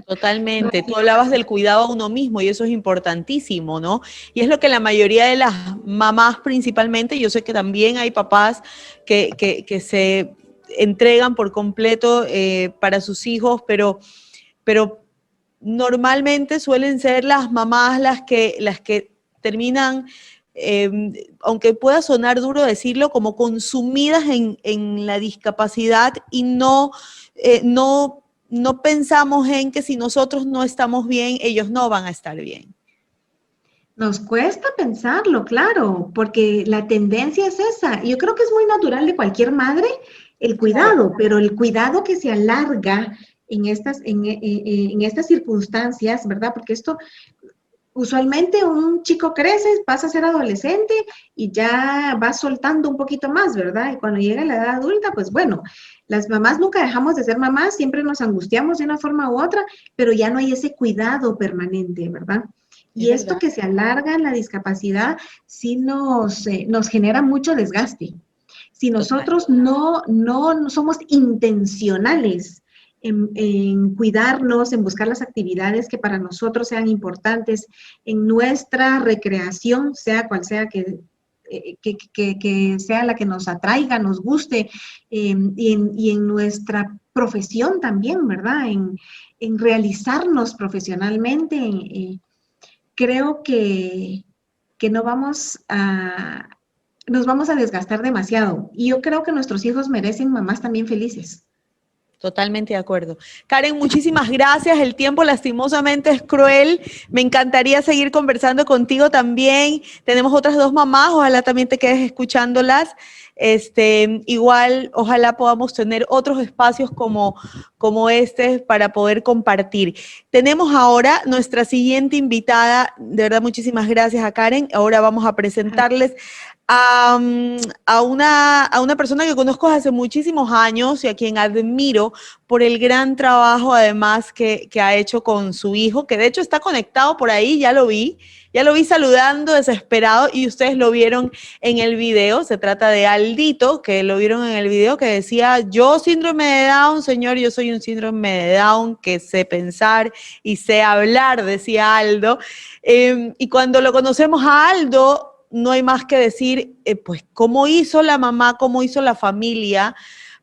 Totalmente. Tú hablabas del cuidado a uno mismo y eso es importantísimo, ¿no? Y es lo que la mayoría de las mamás principalmente, yo sé que también hay papás que se entregan por completo para sus hijos, pero normalmente suelen ser las mamás las que terminan, aunque pueda sonar duro decirlo, como consumidas en la discapacidad y no pensamos en que si nosotros no estamos bien, ellos no van a estar bien. Nos cuesta pensarlo, claro, porque la tendencia es esa. Yo creo que es muy natural de cualquier madre el cuidado, pero el cuidado que se alarga en estas circunstancias, ¿verdad? Porque esto, usualmente un chico crece, pasa a ser adolescente y ya va soltando un poquito más, ¿verdad? Y cuando llega a la edad adulta, pues bueno, las mamás nunca dejamos de ser mamás, siempre nos angustiamos de una forma u otra, pero ya no hay ese cuidado permanente, ¿verdad? Y esto que se alarga en la discapacidad sí nos genera mucho desgaste. Si nosotros no somos intencionales en cuidarnos, en buscar las actividades que para nosotros sean importantes, en nuestra recreación, sea cual sea que sea la que nos atraiga, nos guste, y en nuestra profesión también, ¿verdad? En realizarnos profesionalmente, creo que nos vamos a desgastar demasiado. Y yo creo que nuestros hijos merecen mamás también felices. Totalmente de acuerdo. Karen, muchísimas gracias. El tiempo lastimosamente es cruel. Me encantaría seguir conversando contigo también. Tenemos otras dos mamás, ojalá también te quedes escuchándolas. Igual, ojalá podamos tener otros espacios como este para poder compartir. Tenemos ahora nuestra siguiente invitada. De verdad, muchísimas gracias a Karen. Ahora vamos a presentarles a una persona que conozco hace muchísimos años y a quien admiro por el gran trabajo además que ha hecho con su hijo, que de hecho está conectado por ahí, ya lo vi saludando desesperado y ustedes lo vieron en el video. Se trata de Aldito, que lo vieron en el video, que decía: yo síndrome de Down, señor, yo soy un síndrome de Down que sé pensar y sé hablar, decía Aldo. Y cuando lo conocemos a Aldo, no hay más que decir, pues, cómo hizo la mamá, cómo hizo la familia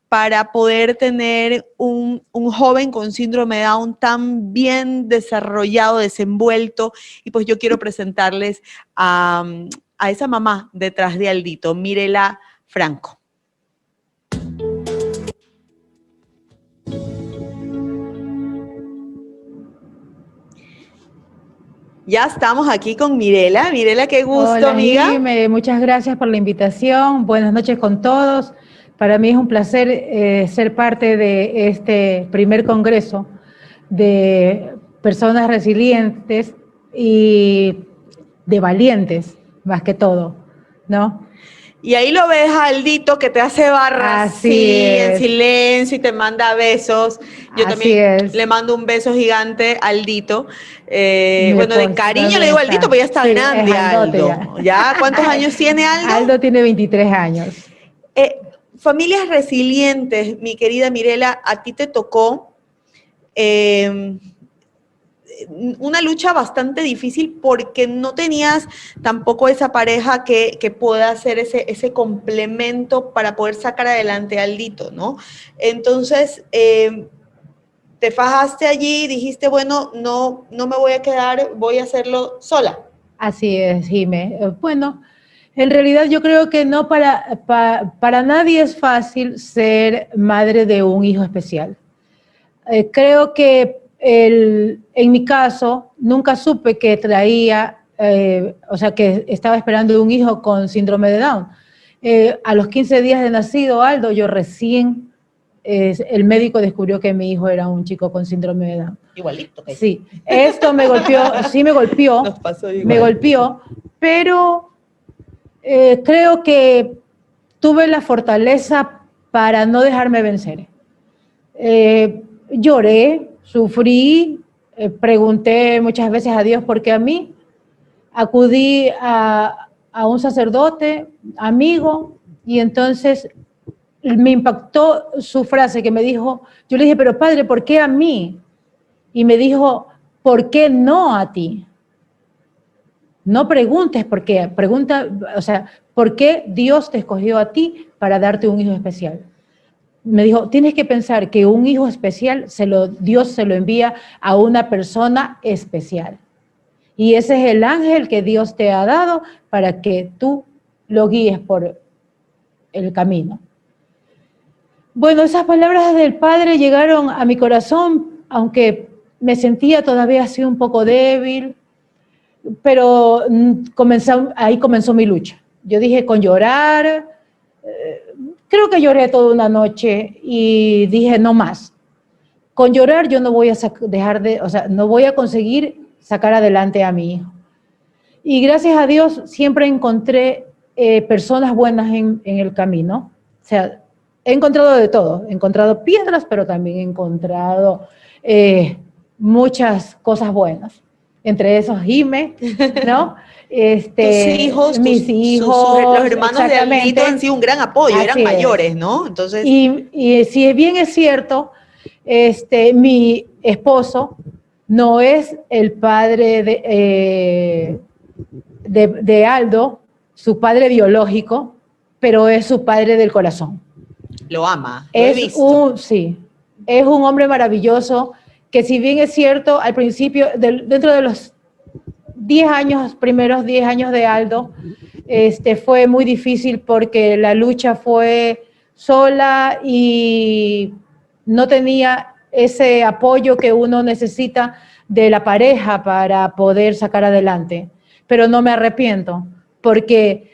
para poder tener un joven con síndrome de Down tan bien desarrollado, desenvuelto. Y pues yo quiero presentarles a esa mamá detrás de Aldito, Mirela Franco. Ya estamos aquí con Mirela. Mirela, qué gusto, hola, amiga. Jime, muchas gracias por la invitación. Buenas noches con todos. Para mí es un placer ser parte de este primer congreso de personas resilientes y de valientes, más que todo, ¿no? Y ahí lo ves a Aldito que te hace barras así en silencio y te manda besos. Yo también le mando un beso gigante a Aldito. Bueno, de cariño le digo Aldito, pero ya está grande Aldo. ¿Ya? ¿Cuántos años tiene Aldo? Aldo tiene 23 años. Familias resilientes, mi querida Mirela, a ti te tocó una lucha bastante difícil porque no tenías tampoco esa pareja que pueda hacer ese complemento para poder sacar adelante a Aldito, ¿no? Entonces, te fajaste allí, dijiste, bueno, no me voy a quedar, voy a hacerlo sola. Así es, Jimé. Bueno, en realidad yo creo que no para nadie es fácil ser madre de un hijo especial. Creo que en mi caso nunca supe que traía, o sea, que estaba esperando un hijo con síndrome de Down. A los 15 días de nacido, Aldo, yo recién, el médico descubrió que mi hijo era un chico con síndrome de Down. Igualito. Sí, esto me golpeó, sí me golpeó, nos pasó igual. Me golpeó, pero creo que tuve la fortaleza para no dejarme vencer. Lloré, sufrí, pregunté muchas veces a Dios por qué a mí. Acudí a un sacerdote, amigo, y entonces me impactó su frase que me dijo, yo le dije, pero padre, ¿por qué a mí? Y me dijo, ¿por qué no a ti? No preguntes por qué, pregunta, o sea, ¿por qué Dios te escogió a ti para darte un hijo especial? Me dijo, tienes que pensar que un hijo especial, Dios se lo envía a una persona especial. Y ese es el ángel que Dios te ha dado para que tú lo guíes por el camino. Bueno, esas palabras del Padre llegaron a mi corazón, aunque me sentía todavía así un poco débil, pero ahí comenzó mi lucha. Yo dije, con llorar, creo que lloré toda una noche y dije, no más. Con llorar yo no voy a no voy a conseguir sacar adelante a mi hijo. Y gracias a Dios siempre encontré personas buenas en el camino. O sea, he encontrado de todo. He encontrado piedras, pero también he encontrado muchas cosas buenas. Entre esos, Jime, ¿no? Mis hijos, los hermanos de Aldito han sido un gran apoyo, eran mayores, ¿no? Entonces, y si bien es cierto, mi esposo no es el padre de Aldo, su padre biológico, pero es su padre del corazón. Lo ama, lo he visto. Sí, es un hombre maravilloso que, si bien es cierto, al principio, dentro de los primeros 10 años de Aldo, fue muy difícil porque la lucha fue sola y no tenía ese apoyo que uno necesita de la pareja para poder sacar adelante. Pero no me arrepiento, porque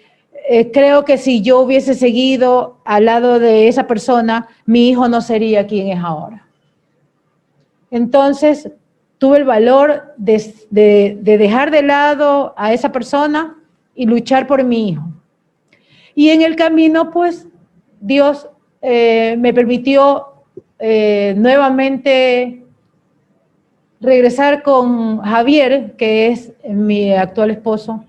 creo que si yo hubiese seguido al lado de esa persona, mi hijo no sería quien es ahora. Entonces, tuve el valor de dejar de lado a esa persona y luchar por mi hijo. Y en el camino, pues, Dios me permitió nuevamente regresar con Javier, que es mi actual esposo,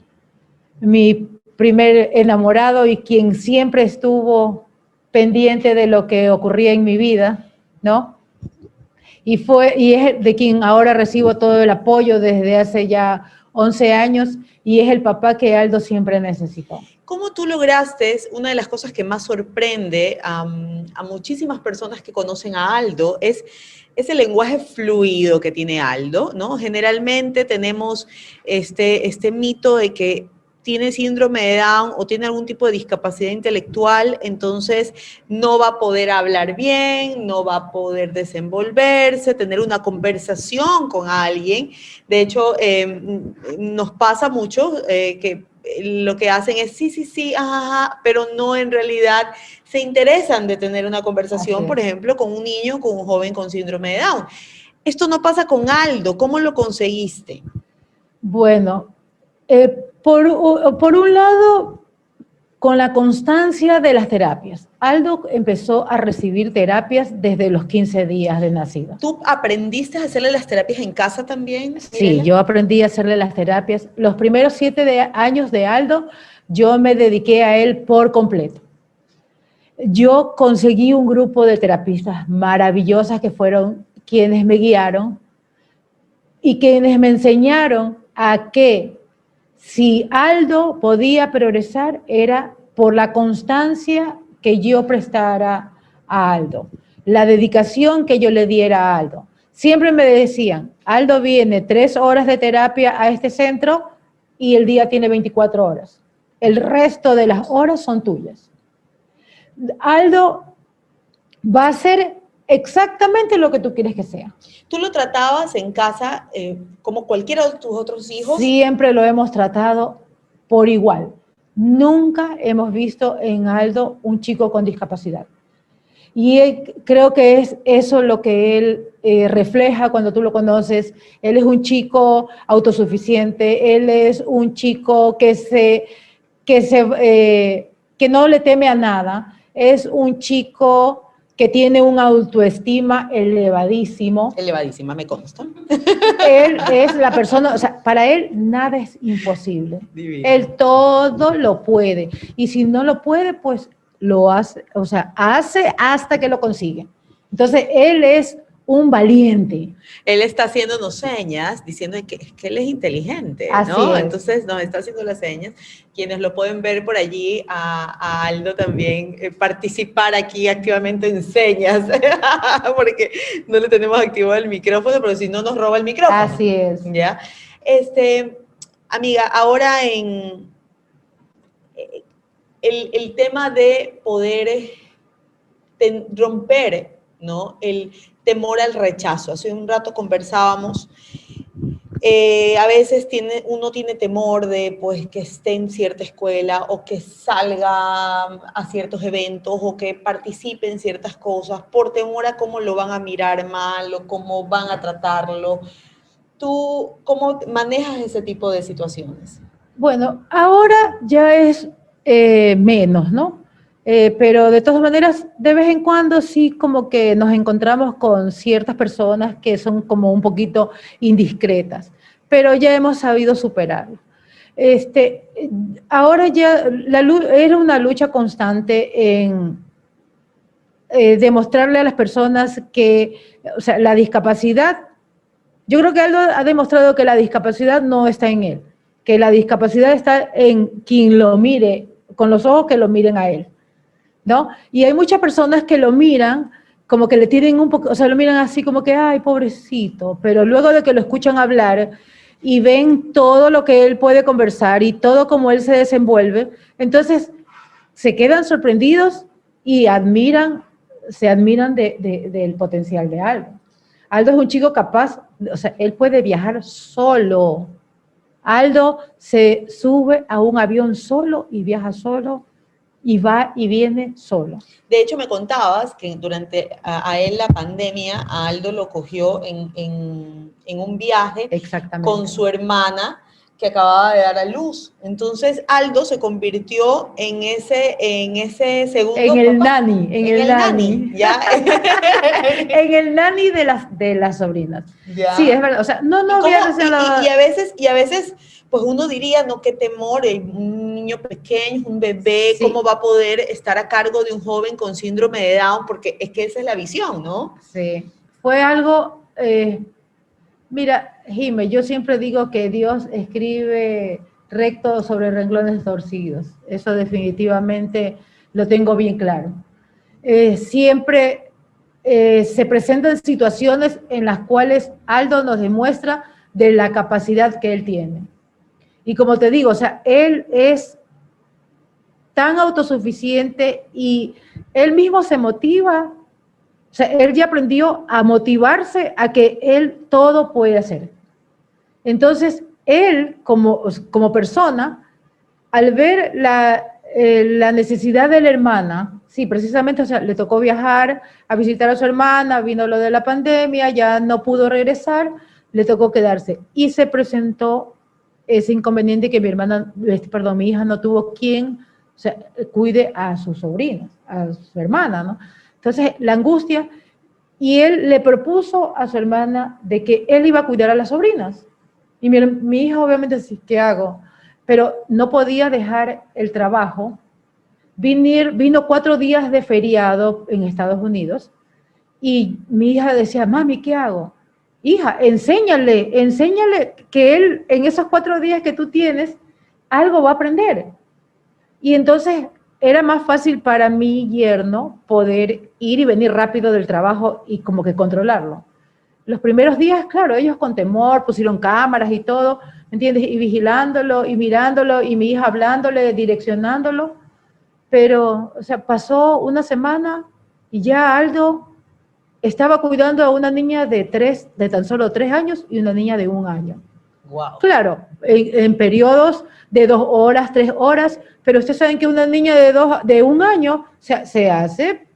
mi primer enamorado y quien siempre estuvo pendiente de lo que ocurría en mi vida, ¿no? Y es de quien ahora recibo todo el apoyo desde hace ya 11 años y es el papá que Aldo siempre necesitó. ¿Cómo tú lograste? Una de las cosas que más sorprende a muchísimas personas que conocen a Aldo es el lenguaje fluido que tiene Aldo, ¿no? Generalmente tenemos este mito de que tiene síndrome de Down o tiene algún tipo de discapacidad intelectual, entonces no va a poder hablar bien, no va a poder desenvolverse, tener una conversación con alguien. De hecho, nos pasa mucho que lo que hacen es sí, ajá, pero no en realidad se interesan de tener una conversación, por ejemplo, con un niño, con un joven con síndrome de Down. Esto no pasa con Aldo. ¿Cómo lo conseguiste? Bueno, por un lado, con la constancia de las terapias. Aldo empezó a recibir terapias desde los 15 días de nacido. ¿Tú aprendiste a hacerle las terapias en casa también, Mirela? Sí, yo aprendí a hacerle las terapias. Los primeros 7 años de Aldo, yo me dediqué a él por completo. Yo conseguí un grupo de terapistas maravillosas que fueron quienes me guiaron y quienes me enseñaron a que si Aldo podía progresar era por la constancia que yo prestara a Aldo, la dedicación que yo le diera a Aldo. Siempre me decían, Aldo viene 3 horas de terapia a este centro y el día tiene 24 horas. El resto de las horas son tuyas. Aldo va a hacer exactamente lo que tú quieres que sea. ¿Tú lo tratabas en casa como cualquiera de tus otros hijos? Siempre lo hemos tratado por igual. Nunca hemos visto en Aldo un chico con discapacidad. Y creo que es eso lo que él refleja cuando tú lo conoces. Él es un chico autosuficiente, él es un chico que no le teme a nada, es un chico que tiene una autoestima elevadísimo. Elevadísima, me consta. Él es la persona, o sea, para él nada es imposible. Divino. Él todo lo puede. Y si no lo puede, pues lo hace, o sea, hace hasta que lo consigue. Entonces, él es un valiente. Él está haciéndonos señas, diciendo que él es inteligente, Así ¿no? es. Entonces nos está haciendo las señas. Quienes lo pueden ver por allí, a Aldo también participar aquí activamente en señas, porque no le tenemos activado el micrófono, pero si no nos roba el micrófono. Así es. ¿Ya? Amiga, ahora en el tema de poder romper, ¿no? El temor al rechazo. Hace un rato conversábamos. A veces uno tiene temor de pues, que esté en cierta escuela o que salga a ciertos eventos o que participe en ciertas cosas por temor a cómo lo van a mirar mal o cómo van a tratarlo. ¿Tú cómo manejas ese tipo de situaciones? Bueno, ahora ya es menos, ¿no? Pero de todas maneras, de vez en cuando sí como que nos encontramos con ciertas personas que son como un poquito indiscretas, pero ya hemos sabido superarlo. Ahora ya era una lucha constante en demostrarle a las personas que, o sea, la discapacidad, yo creo que Aldo ha demostrado que la discapacidad no está en él, que la discapacidad está en quien lo mire, con los ojos que lo miren a él, ¿no? Y hay muchas personas que lo miran como que le tienen un poco, o sea, lo miran así como que, ay, pobrecito, pero luego de que lo escuchan hablar y ven todo lo que él puede conversar y todo como él se desenvuelve, entonces se quedan sorprendidos y se admiran del potencial de Aldo. Aldo es un chico capaz, o sea, él puede viajar solo. Aldo se sube a un avión solo y viaja solo y va y viene solo. De hecho, me contabas que durante a él la pandemia, a Aldo lo cogió en un viaje con su hermana que acababa de dar a luz. Entonces, Aldo se convirtió en ese segundo en el papá. nani, en el nani. ¿Ya? En el nani de las sobrinas. ¿Ya? Sí, es verdad. O sea, no había y a veces, pues uno diría, no, qué temor, un niño pequeño, un bebé, Sí. ¿cómo va a poder estar a cargo de un joven con síndrome de Down? Porque es que esa es la visión, ¿no? Sí, fue algo, mira, Jime, yo siempre digo que Dios escribe recto sobre renglones torcidos. Eso definitivamente lo tengo bien claro. Siempre se presentan situaciones en las cuales Aldo nos demuestra de la capacidad que él tiene. Y como te digo, o sea, él es tan autosuficiente y él mismo se motiva. O sea, él ya aprendió a motivarse a que él todo puede hacer. Entonces, él como persona, al ver la necesidad de la hermana, sí, precisamente, o sea, le tocó viajar a visitar a su hermana, vino lo de la pandemia, ya no pudo regresar, le tocó quedarse. Y se presentó ese inconveniente que mi hija no tuvo quien o sea, cuide a sus sobrinas, a su hermana, ¿no? Entonces, la angustia, y él le propuso a su hermana de que él iba a cuidar a las sobrinas. Y mi hija obviamente sí, ¿qué hago? Pero no podía dejar el trabajo. Vino 4 días de feriado en Estados Unidos y mi hija decía, mami, ¿qué hago? Hija, enséñale que él en esos 4 días que tú tienes, algo va a aprender. Y entonces era más fácil para mi yerno poder ir y venir rápido del trabajo y como que controlarlo. Los primeros días, claro, ellos con temor pusieron cámaras y todo, ¿me entiendes? Y vigilándolo y mirándolo y mi hija hablándole, direccionándolo. Pero, o sea, pasó una semana y ya Aldo estaba cuidando a una niña de tan solo 3 años y una niña de 1 año. Wow. Claro, en periodos de 2 horas, 3 horas, pero ustedes saben que una niña de 1 año se hace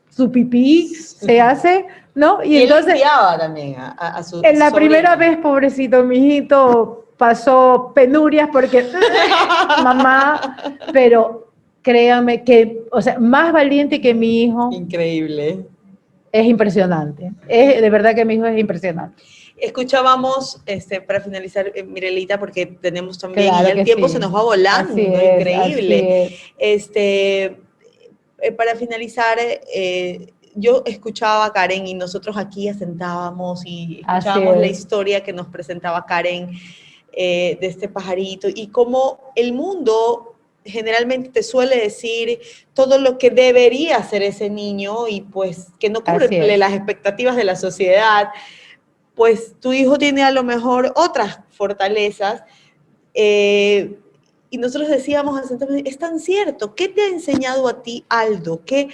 su pipí, se hace, ¿no? Y entonces, él limpiaba también a su en la sobrina. primera vez, pobrecito, mi hijito pasó penurias porque, mamá, pero créame que, o sea, más valiente que mi hijo. Increíble. Es impresionante. De verdad que mi hijo es impresionante. Escuchábamos, para finalizar, Mirelita, porque tenemos también, Claro y el que tiempo sí. se nos va volando, Así es, increíble. así Para finalizar, yo escuchaba a Karen y nosotros aquí asentábamos y escuchábamos la historia que nos presentaba Karen de este pajarito y cómo el mundo generalmente te suele decir todo lo que debería hacer ese niño y pues que no cumple las expectativas de la sociedad. Pues tu hijo tiene a lo mejor otras fortalezas y nosotros decíamos, es tan cierto. ¿Qué te ha enseñado a ti Aldo? ¿Qué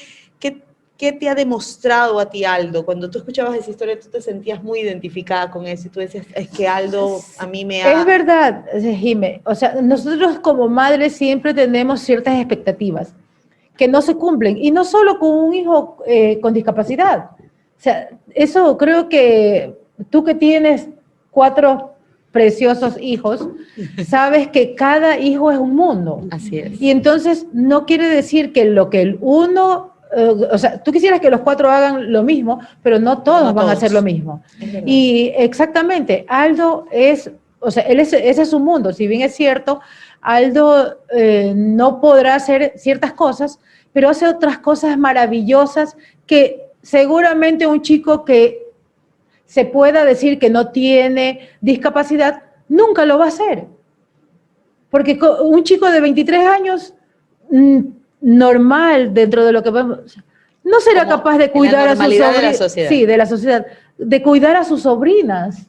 te ha demostrado a ti Aldo? Cuando tú escuchabas esa historia, tú te sentías muy identificada con eso y tú decías, es que Aldo a mí me ha... Es verdad, Jimé. O sea, nosotros como madres siempre tenemos ciertas expectativas que no se cumplen, y no solo con un hijo con discapacidad. O sea, eso creo que tú que tienes 4 preciosos hijos, sabes que cada hijo es un mundo. Así es. Y entonces no quiere decir que lo que el uno, o sea, tú quisieras que los 4 hagan lo mismo, pero no todos van a hacer lo mismo. Y exactamente, Aldo es, o sea, ese es su mundo. Si bien es cierto, Aldo no podrá hacer ciertas cosas, pero hace otras cosas maravillosas que seguramente un chico que se pueda decir que no tiene discapacidad, nunca lo va a hacer. Porque un chico de 23 años, normal dentro de lo que vemos, no será capaz de cuidar a sus sobrinas. Sí, de la sociedad, de cuidar a sus sobrinas.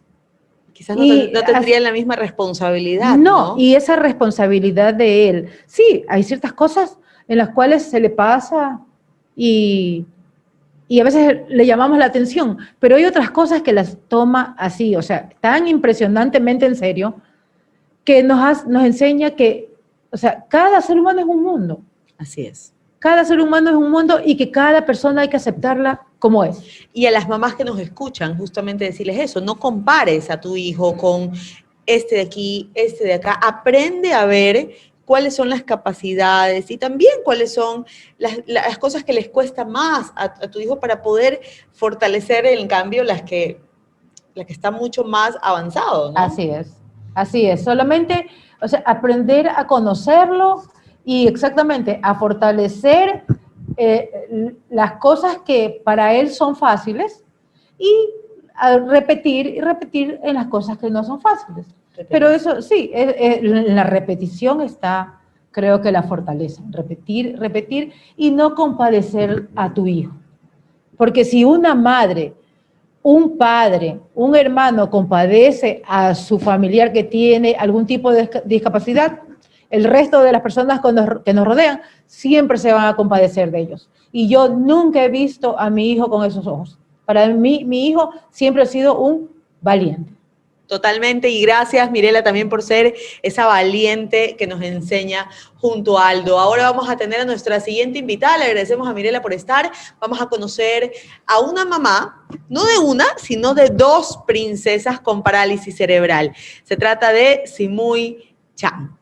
Quizás no tendrían la misma responsabilidad. No, y esa responsabilidad de él. Sí, hay ciertas cosas en las cuales se le pasa y a veces le llamamos la atención, pero hay otras cosas que las toma así, o sea, tan impresionantemente en serio, que nos enseña que, o sea, cada ser humano es un mundo. Así es. Cada ser humano es un mundo y que cada persona hay que aceptarla como es. Y a las mamás que nos escuchan, justamente decirles eso, no compares a tu hijo con este de aquí, este de acá, aprende a ver cuáles son las capacidades y también cuáles son las cosas que les cuesta más a tu hijo para poder fortalecer, en cambio, las que están mucho más avanzado, ¿no? Así es. Solamente, o sea, aprender a conocerlo y exactamente a fortalecer las cosas que para él son fáciles y a repetir en las cosas que no son fáciles. Pero eso sí, en la repetición está, creo que la fortaleza. Repetir y no compadecer a tu hijo. Porque si una madre, un padre, un hermano compadece a su familiar que tiene algún tipo de discapacidad, el resto de las personas que nos rodean siempre se van a compadecer de ellos. Y yo nunca he visto a mi hijo con esos ojos. Para mí, mi hijo siempre ha sido un valiente. Totalmente, y gracias Mirela también por ser esa valiente que nos enseña junto a Aldo. Ahora vamos a tener a nuestra siguiente invitada, le agradecemos a Mirela por estar. Vamos a conocer a una mamá, no de una, sino de 2 princesas con parálisis cerebral. Se trata de Simuy Chan.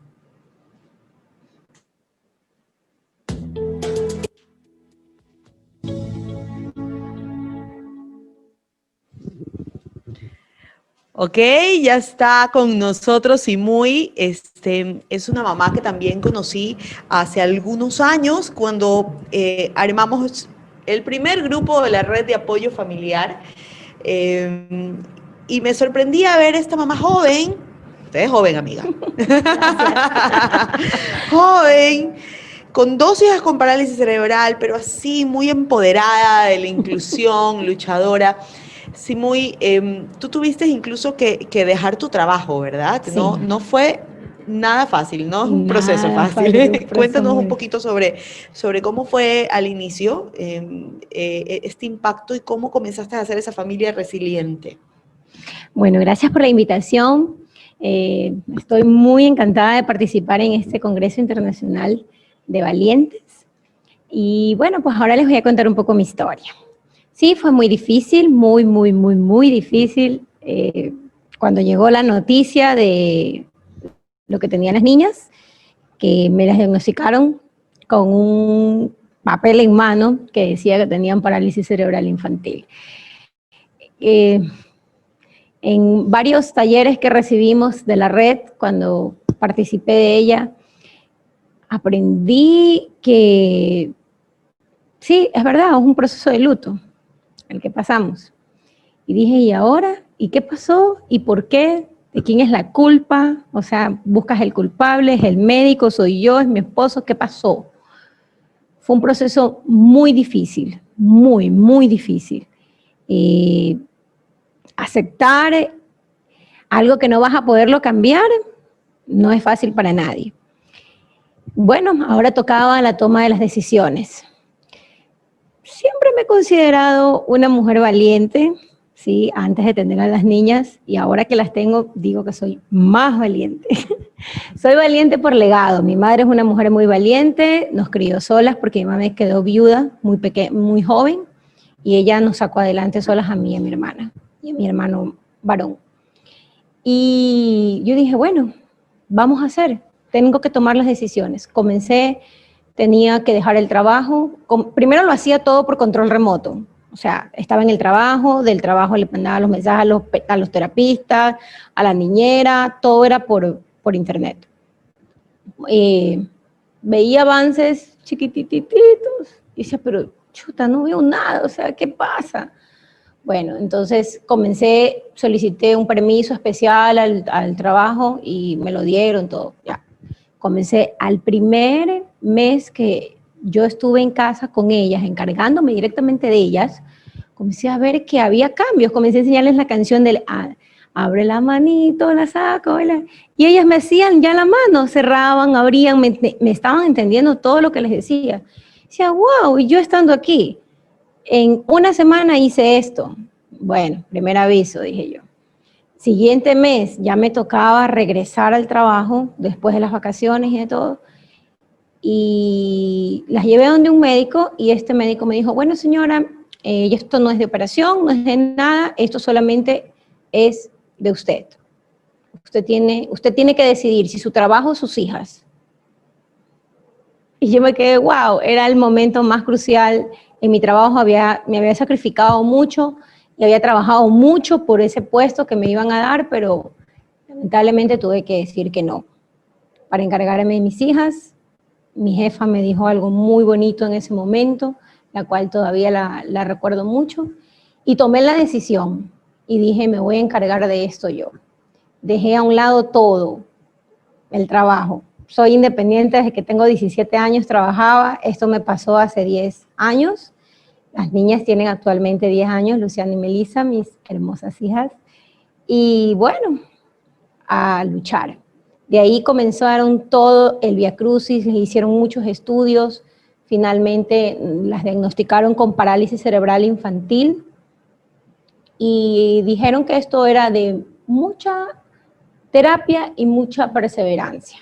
Ok, ya está con nosotros Simui. Es una mamá que también conocí hace algunos años cuando armamos el primer grupo de la red de apoyo familiar. Eh, y me sorprendía ver esta mamá joven. Usted es joven, amiga. Joven, con 2 hijas con parálisis cerebral, pero así muy empoderada de la inclusión, luchadora. Sí, muy, tú tuviste incluso que dejar tu trabajo, ¿verdad? Sí. No fue nada fácil, no es un proceso Nada fácil. fácil, un proceso Cuéntanos un muy- poquito sobre cómo fue al inicio este impacto y cómo comenzaste a hacer esa familia resiliente. Bueno, gracias por la invitación. Estoy muy encantada de participar en este Congreso Internacional de Valientes. Y bueno, pues ahora les voy a contar un poco mi historia. Sí, fue muy difícil, muy difícil. Cuando llegó la noticia de lo que tenían las niñas, que me las diagnosticaron con un papel en mano que decía que tenían parálisis cerebral infantil. En varios talleres que recibimos de la red, cuando participé de ella, aprendí que sí, es verdad, es un proceso de luto el que pasamos. Y dije, ¿y ahora? ¿Y qué pasó? ¿Y por qué? ¿De quién es la culpa? O sea, buscas el culpable, es el médico, soy yo, es mi esposo, ¿qué pasó? Fue un proceso muy difícil, muy difícil. Aceptar algo que no vas a poderlo cambiar no es fácil para nadie. Bueno, ahora tocaba la toma de las decisiones. Siempre me he considerado una mujer valiente, ¿sí? Antes de tener a las niñas, y ahora que las tengo, digo que soy más valiente. Soy valiente por legado. Mi madre es una mujer muy valiente, nos crió solas porque mi mamá me quedó viuda muy joven, y ella nos sacó adelante solas a mí y a mi hermana, y a mi hermano varón. Y yo dije, bueno, vamos a hacer, tengo que tomar las decisiones. Comencé, tenía que dejar el trabajo. Primero lo hacía todo por control remoto. O sea, estaba en el trabajo, del trabajo le mandaba los mensajes a los terapistas, a la niñera, todo era por internet. Veía avances chiquitititos y decía, pero chuta, no veo nada, o sea, ¿qué pasa? Bueno, entonces solicité un permiso especial al trabajo y me lo dieron todo, ya. Comencé al primer mes que yo estuve en casa con ellas, encargándome directamente de ellas, comencé a ver que había cambios, comencé a enseñarles la canción del abre la manito, la saco, y ellas me hacían ya la mano, cerraban, abrían, me estaban entendiendo todo lo que les decía. Decía, wow, y yo estando aquí, en una semana hice esto. Bueno, primer aviso, dije yo. Siguiente mes ya me tocaba regresar al trabajo después de las vacaciones y de todo. Y las llevé a donde un médico y este médico me dijo, bueno señora, esto no es de operación, no es de nada, esto solamente es de usted. Usted tiene que decidir si su trabajo o sus hijas. Y yo me quedé, wow, era el momento más crucial. En mi trabajo me había sacrificado mucho y había trabajado mucho por ese puesto que me iban a dar, pero lamentablemente tuve que decir que no. Para encargarme de mis hijas, mi jefa me dijo algo muy bonito en ese momento, la cual todavía la recuerdo mucho, y tomé la decisión y dije, me voy a encargar de esto yo. Dejé a un lado todo, el trabajo. Soy independiente desde que tengo 17 años, trabajaba, esto me pasó hace 10 años. Las niñas tienen actualmente 10 años, Luciana y Melissa, mis hermosas hijas. Y bueno, a luchar. De ahí comenzaron todo el Vía Crucis, les hicieron muchos estudios, finalmente las diagnosticaron con parálisis cerebral infantil y dijeron que esto era de mucha terapia y mucha perseverancia.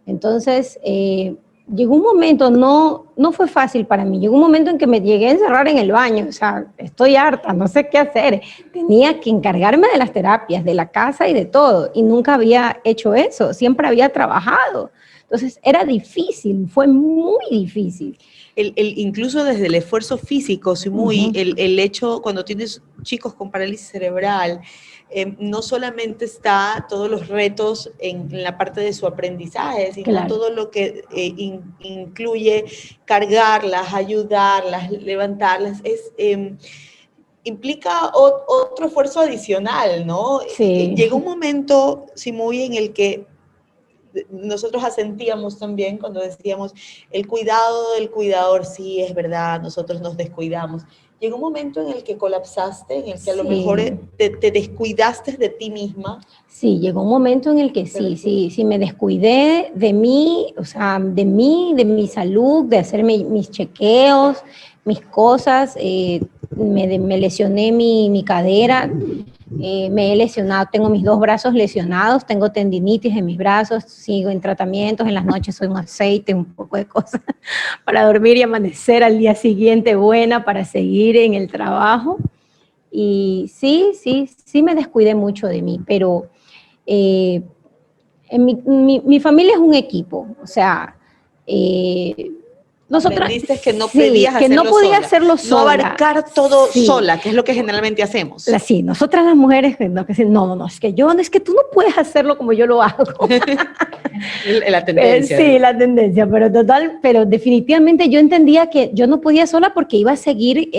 Entonces, llegó un momento, no fue fácil para mí, llegó un momento en que me llegué a encerrar en el baño, o sea, estoy harta, no sé qué hacer, tenía que encargarme de las terapias, de la casa y de todo, y nunca había hecho eso, siempre había trabajado, entonces era difícil, fue muy difícil. incluso desde el esfuerzo físico, Sumuy, Ujú. el hecho cuando tienes chicos con parálisis cerebral, no solamente está todos los retos en la parte de su aprendizaje, sino Claro. todo lo que incluye cargarlas, ayudarlas, levantarlas, implica otro esfuerzo adicional, ¿no? Sí. Llegó un momento, Sumuy, en el que nosotros asentíamos también cuando decíamos el cuidado del cuidador, sí, es verdad, nosotros nos descuidamos. Llegó un momento en el que colapsaste, en el que a lo Sí. mejor te descuidaste de ti misma. Sí, llegó un momento en el que sí, me descuidé de mí, o sea, de mi salud, de hacer mis chequeos, mis cosas, me lesioné mi cadera, me he lesionado, tengo mis 2 brazos lesionados, tengo tendinitis en mis brazos, sigo en tratamientos, en las noches soy un aceite, un poco de cosas para dormir y amanecer al día siguiente buena para seguir en el trabajo. Y sí me descuidé mucho de mí, pero en mi familia es un equipo, o sea, nosotras Aprendiste que no sí, podías que hacerlo no podía sola. hacerlo No sola. abarcar todo Sí. sola, que es lo que generalmente hacemos. Sí, nosotras las mujeres que dicen, no, es que tú no puedes hacerlo como yo lo hago. La tendencia. Sí, la tendencia, pero definitivamente yo entendía que yo no podía sola porque iba a seguir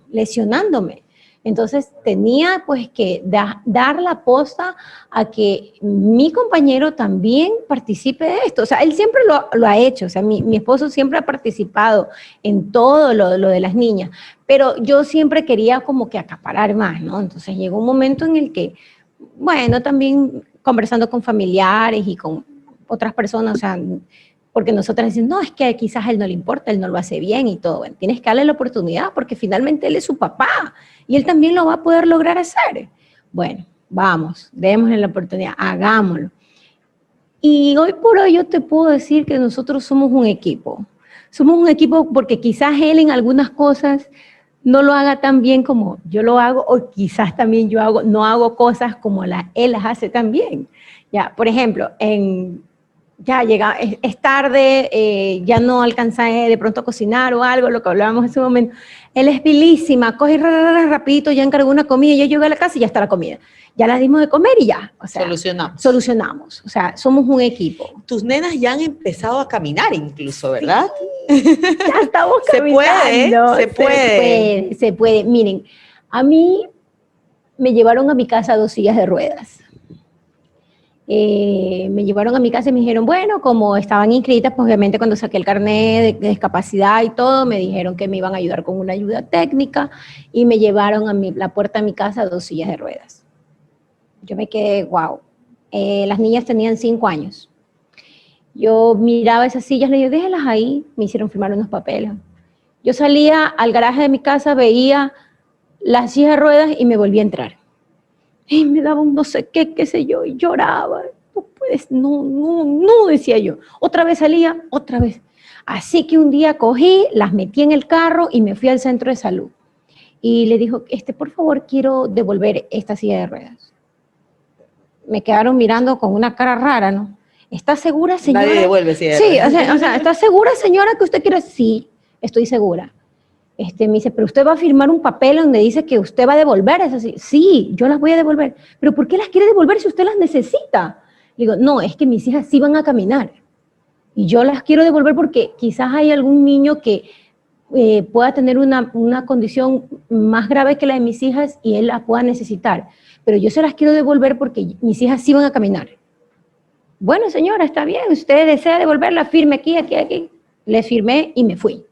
lesionándome. Entonces tenía pues que dar la posta a que mi compañero también participe de esto. O sea, él siempre lo ha hecho. O sea, mi esposo siempre ha participado en todo lo de las niñas, pero yo siempre quería como que acaparar más, ¿no? Entonces llegó un momento en el que, bueno, también conversando con familiares y con otras personas, o sea, porque nosotras decimos, no, es que quizás a él no le importa, él no lo hace bien y todo. Bueno, tienes que darle la oportunidad porque finalmente él es su papá y él también lo va a poder lograr hacer. Bueno, vamos, démosle la oportunidad, hagámoslo. Y hoy por hoy yo te puedo decir que nosotros somos un equipo. Somos un equipo porque quizás él en algunas cosas no lo haga tan bien como yo lo hago, o quizás también no hago cosas como él las hace tan bien. Ya, por ejemplo, ya llega, es tarde, ya no alcanza de pronto a cocinar o algo, lo que hablábamos en ese momento. Él es pilísima, coge rapidito, ya encargó una comida, yo llego a la casa y ya está la comida. Ya la dimos de comer y ya. O sea, solucionamos. O sea, somos un equipo. Tus nenas ya han empezado a caminar incluso, ¿verdad? Ya estamos caminando. Se puede. Miren, a mí me llevaron a mi casa 2 sillas de ruedas. Me llevaron a mi casa y me dijeron, bueno, como estaban inscritas, pues obviamente cuando saqué el carnet de discapacidad y todo, me dijeron que me iban a ayudar con una ayuda técnica y me llevaron a la puerta de mi casa 2 sillas de ruedas. Yo me quedé, wow. Las niñas tenían 5 años. Yo miraba esas sillas, le dije, déjenlas ahí, me hicieron firmar unos papeles. Yo salía al garaje de mi casa, veía las sillas de ruedas y me volví a entrar. Y me daba un no sé qué sé yo, y lloraba. No puedes, no, decía yo. Otra vez salía, otra vez. Así que un día cogí, las metí en el carro y me fui al centro de salud. Y le dijo, por favor, quiero devolver esta silla de ruedas. Me quedaron mirando con una cara rara, ¿no? ¿Está segura, señora? Nadie devuelve silla de ruedas. Sí, o sea, ¿está segura, señora, que usted quiere? Sí, estoy segura. Me dice, pero usted va a firmar un papel donde dice que usted va a devolver esas. Sí, yo las voy a devolver. ¿Pero por qué las quiere devolver si usted las necesita? Le digo, no, es que mis hijas sí van a caminar. Y yo las quiero devolver porque quizás hay algún niño que pueda tener una condición más grave que la de mis hijas y él la pueda necesitar. Pero yo se las quiero devolver porque mis hijas sí van a caminar. Bueno, señora, está bien. Usted desea devolverla, firme aquí. Le firmé y me fui.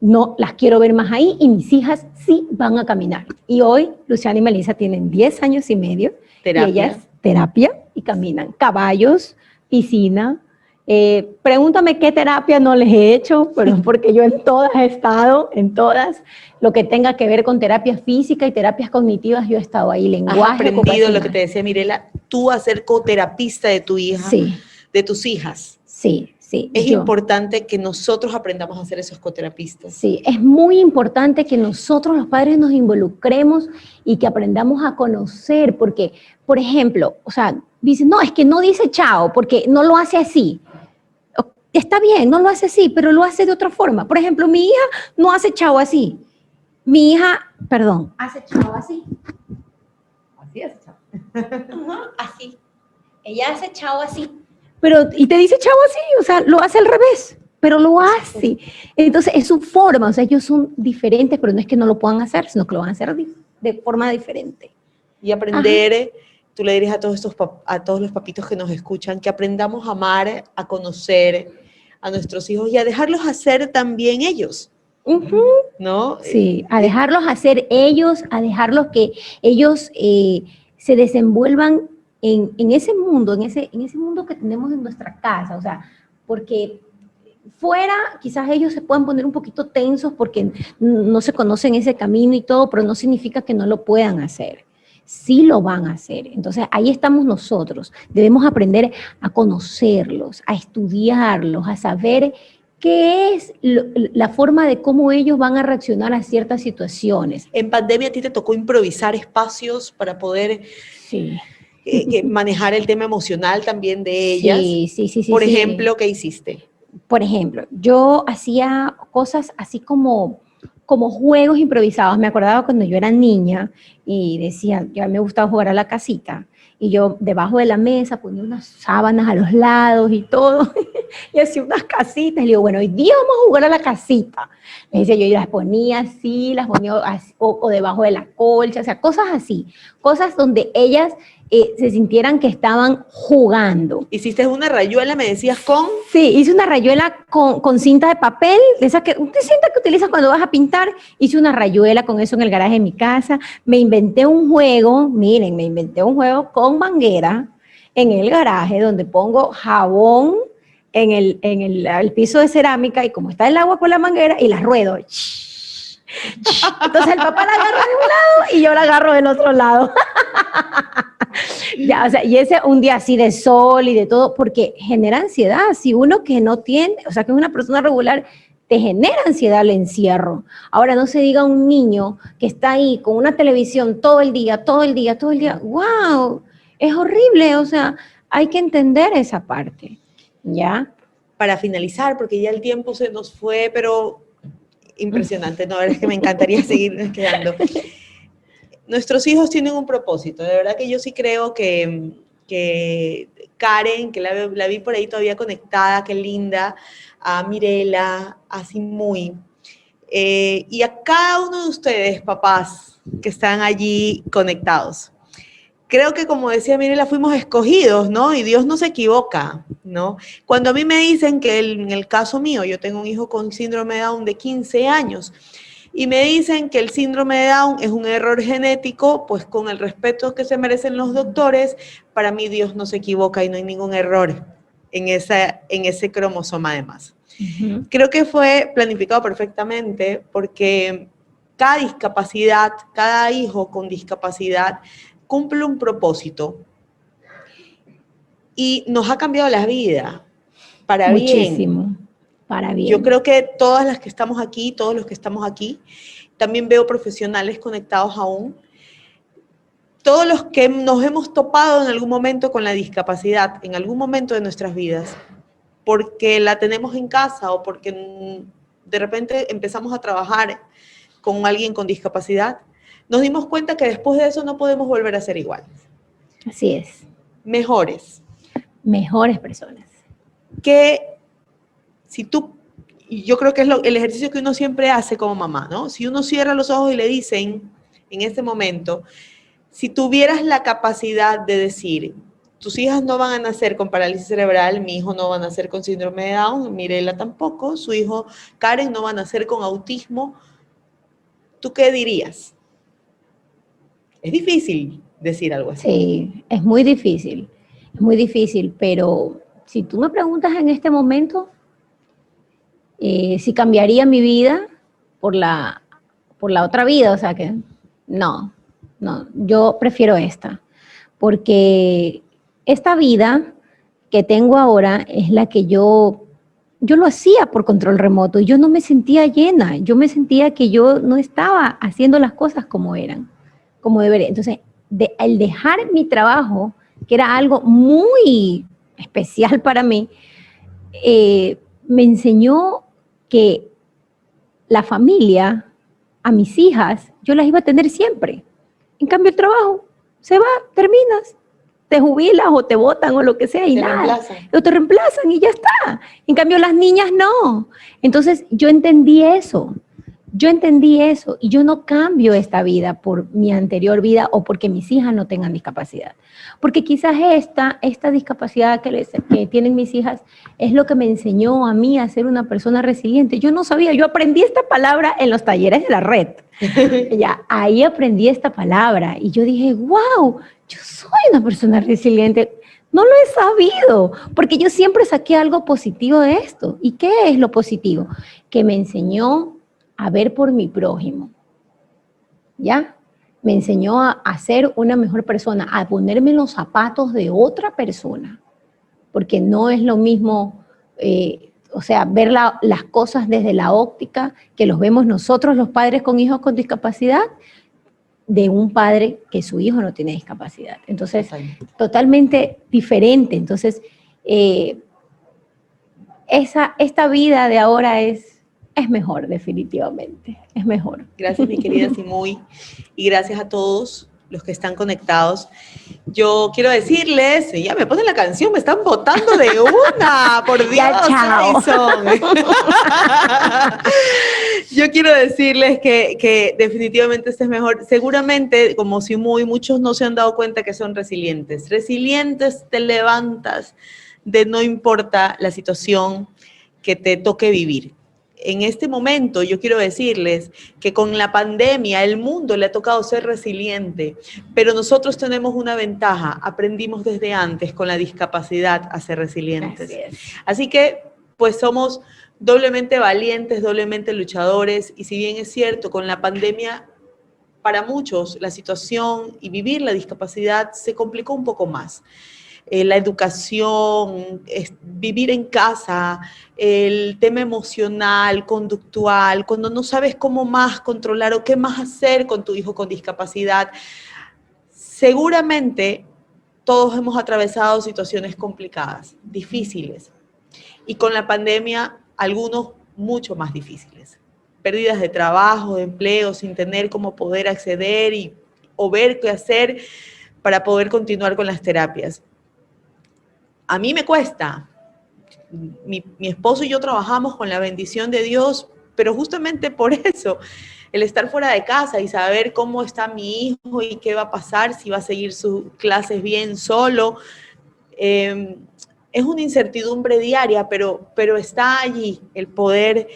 No las quiero ver más ahí y mis hijas sí van a caminar. Y hoy Luciana y Melissa tienen 10 años y medio. Terapia. Y ellas terapia y caminan. Caballos, piscina. Pregúntame qué terapia no les he hecho, pero porque yo en todas he estado, en todas. Lo que tenga que ver con terapia física y terapias cognitivas, yo he estado ahí. Lenguaje. Has aprendido lo que te decía Mirela, tú a ser coterapista de tu hija, sí. De tus hijas. Sí. Es importante que nosotros aprendamos a ser esos coterapistas. Sí, es muy importante que nosotros los padres nos involucremos y que aprendamos a conocer, porque, por ejemplo, o sea, dicen, no, es que no dice chao, porque no lo hace así. está bien, no lo hace así, pero lo hace de otra forma. Por ejemplo, mi hija no hace chao así. Mi hija, perdón, hace chao así. Así es, chao. Ajá, así. Ella hace chao así. Pero, y te dice chao así, o sea, lo hace al revés, pero lo hace. Entonces, es su forma, o sea, ellos son diferentes, pero no es que no lo puedan hacer, sino que lo van a hacer de forma diferente. Y aprender, tú le dirías a todos los papitos que nos escuchan, que aprendamos a amar, a conocer a nuestros hijos y a dejarlos hacer también ellos, ¿no? Sí, a dejarlos hacer ellos, a dejarlos que ellos se desenvuelvan en ese mundo, en ese mundo que tenemos en nuestra casa, o sea, porque fuera quizás ellos se puedan poner un poquito tensos porque no se conocen ese camino y todo, pero no significa que no lo puedan hacer. Sí lo van a hacer. Entonces, ahí estamos nosotros. Debemos aprender a conocerlos, a estudiarlos, a saber qué es la forma de cómo ellos van a reaccionar a ciertas situaciones. En pandemia a ti te tocó improvisar espacios para poder manejar el tema emocional también de ellas. Sí. Por ejemplo, ¿qué hiciste? Por ejemplo, yo hacía cosas así como juegos improvisados. Me acordaba cuando yo era niña y decía, yo me gustaba jugar a la casita, y yo debajo de la mesa ponía unas sábanas a los lados y todo, y hacía unas casitas, y le digo, bueno, hoy día vamos a jugar a la casita. Me decía yo, y las ponía así, o debajo de la colcha, o sea, cosas así, cosas donde ellas se sintieran que estaban jugando. ¿Hiciste una rayuela, me decías, con? Sí, hice una rayuela con cinta de papel, de esa cinta que utilizas cuando vas a pintar. Hice una rayuela con eso en el garaje de mi casa. Me inventé un juego, miren, me inventé un juego con manguera en el garaje donde pongo jabón en el piso de cerámica y como está el agua por la manguera y la ruedo. Entonces el papá la agarra de un lado y yo la agarro del otro lado. Ya, o sea, y ese un día así de sol y de todo, porque genera ansiedad. Si uno que no tiene, o sea, que es una persona regular, te genera ansiedad el encierro. Ahora, no se diga un niño que está ahí con una televisión todo el día, ¡wow! Es horrible, o sea, hay que entender esa parte, ¿ya? Para finalizar, porque ya el tiempo se nos fue, pero impresionante, ¿no? La verdad es que me encantaría seguir quedando. Nuestros hijos tienen un propósito, de verdad que yo sí creo que Karen, que la vi por ahí todavía conectada, qué linda, a Mirela, así muy, y a cada uno de ustedes, papás, que están allí conectados. Creo que, como decía Mirela, fuimos escogidos, ¿no? Y Dios no se equivoca, ¿no? Cuando a mí me dicen que en el caso mío, yo tengo un hijo con síndrome de Down de 15 años, y me dicen que el síndrome de Down es un error genético, pues con el respeto que se merecen los doctores, para mí Dios no se equivoca y no hay ningún error en ese cromosoma además. Creo que fue planificado perfectamente porque cada discapacidad, cada hijo con discapacidad cumple un propósito y nos ha cambiado la vida para Muchísimo. bien. Para bien. Yo creo que todas las que estamos aquí, todos los que estamos aquí, también veo profesionales conectados aún. Todos los que nos hemos topado en algún momento con la discapacidad, en algún momento de nuestras vidas, porque la tenemos en casa o porque de repente empezamos a trabajar con alguien con discapacidad, nos dimos cuenta que después de eso no podemos volver a ser iguales. Así es. Mejores. Mejores personas. Que si tú, y yo creo que es el ejercicio que uno siempre hace como mamá, ¿no? Si uno cierra los ojos y le dicen en este momento, si tuvieras la capacidad de decir, tus hijas no van a nacer con parálisis cerebral, mi hijo no va a nacer con síndrome de Down, Mirela tampoco, su hijo Karen no va a nacer con autismo, ¿tú qué dirías? Es difícil decir algo así. Sí, es muy difícil, pero si tú me preguntas en este momento, si cambiaría mi vida por la otra vida, o sea que no, yo prefiero esta, porque esta vida que tengo ahora es la que yo lo hacía por control remoto y yo no me sentía llena, yo me sentía que yo no estaba haciendo las cosas como eran, como debería. Entonces, al dejar mi trabajo, que era algo muy especial para mí, me enseñó que la familia, a mis hijas, yo las iba a tener siempre. En cambio, el trabajo se va, terminas, te jubilas o te botan o lo que sea y nada. O te reemplazan y ya está. En cambio, las niñas no. Entonces, yo entendí eso y yo no cambio esta vida por mi anterior vida o porque mis hijas no tengan discapacidad. Porque quizás esta discapacidad que tienen mis hijas es lo que me enseñó a mí a ser una persona resiliente. Yo no sabía, yo aprendí esta palabra en los talleres de la red. Ya, ahí aprendí esta palabra y yo dije, wow, yo soy una persona resiliente. No lo he sabido, porque yo siempre saqué algo positivo de esto. ¿Y qué es lo positivo? Que me enseñó a ver por mi prójimo, ¿ya? Me enseñó a ser una mejor persona, a ponerme en los zapatos de otra persona, porque no es lo mismo, o sea, ver las cosas desde la óptica que los vemos nosotros, los padres con hijos con discapacidad, de un padre que su hijo no tiene discapacidad. Entonces, totalmente diferente. Entonces, esta vida de ahora es mejor, definitivamente, es mejor. Gracias, mi querida Simuy, y gracias a todos los que están conectados. Yo quiero decirles, ya me ponen la canción, me están botando de una, por Dios. Ya, chao. Yo quiero decirles que definitivamente este es mejor. Seguramente, como Simuy, muchos no se han dado cuenta que son resilientes. Resilientes te levantas de no importa la situación que te toque vivir. En este momento yo quiero decirles que con la pandemia el mundo le ha tocado ser resiliente, pero nosotros tenemos una ventaja, aprendimos desde antes con la discapacidad a ser resilientes. Así que pues somos doblemente valientes, doblemente luchadores, y si bien es cierto, con la pandemia para muchos la situación y vivir la discapacidad se complicó un poco más. La educación, vivir en casa, el tema emocional, conductual, cuando no sabes cómo más controlar o qué más hacer con tu hijo con discapacidad. Seguramente todos hemos atravesado situaciones complicadas, difíciles, y con la pandemia algunos mucho más difíciles. Pérdidas de trabajo, de empleo, sin tener cómo poder acceder o ver qué hacer para poder continuar con las terapias. A mí me cuesta. Mi esposo y yo trabajamos con la bendición de Dios, pero justamente por eso, el estar fuera de casa y saber cómo está mi hijo y qué va a pasar, si va a seguir sus clases bien solo, es una incertidumbre diaria, pero está allí el poder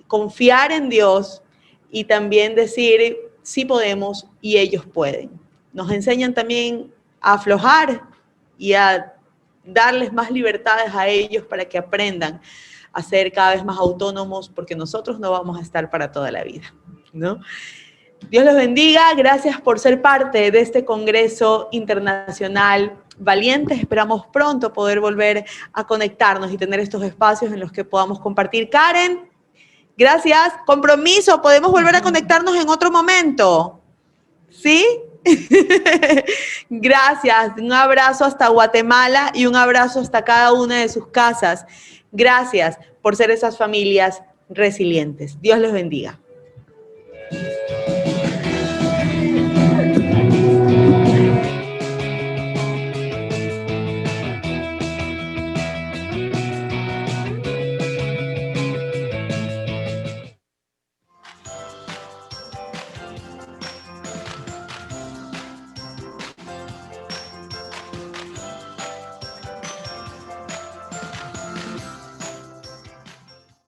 confiar en Dios y también decir, sí podemos y ellos pueden. Nos enseñan también a aflojar y a darles más libertades a ellos para que aprendan a ser cada vez más autónomos, porque nosotros no vamos a estar para toda la vida, ¿no? Dios los bendiga, gracias por ser parte de este Congreso Internacional Valientes. Esperamos pronto poder volver a conectarnos y tener estos espacios en los que podamos compartir. Karen, gracias. Compromiso, podemos volver a conectarnos en otro momento. ¿Sí? Gracias, un abrazo hasta Guatemala y un abrazo hasta cada una de sus casas. Gracias por ser esas familias resilientes. Dios los bendiga.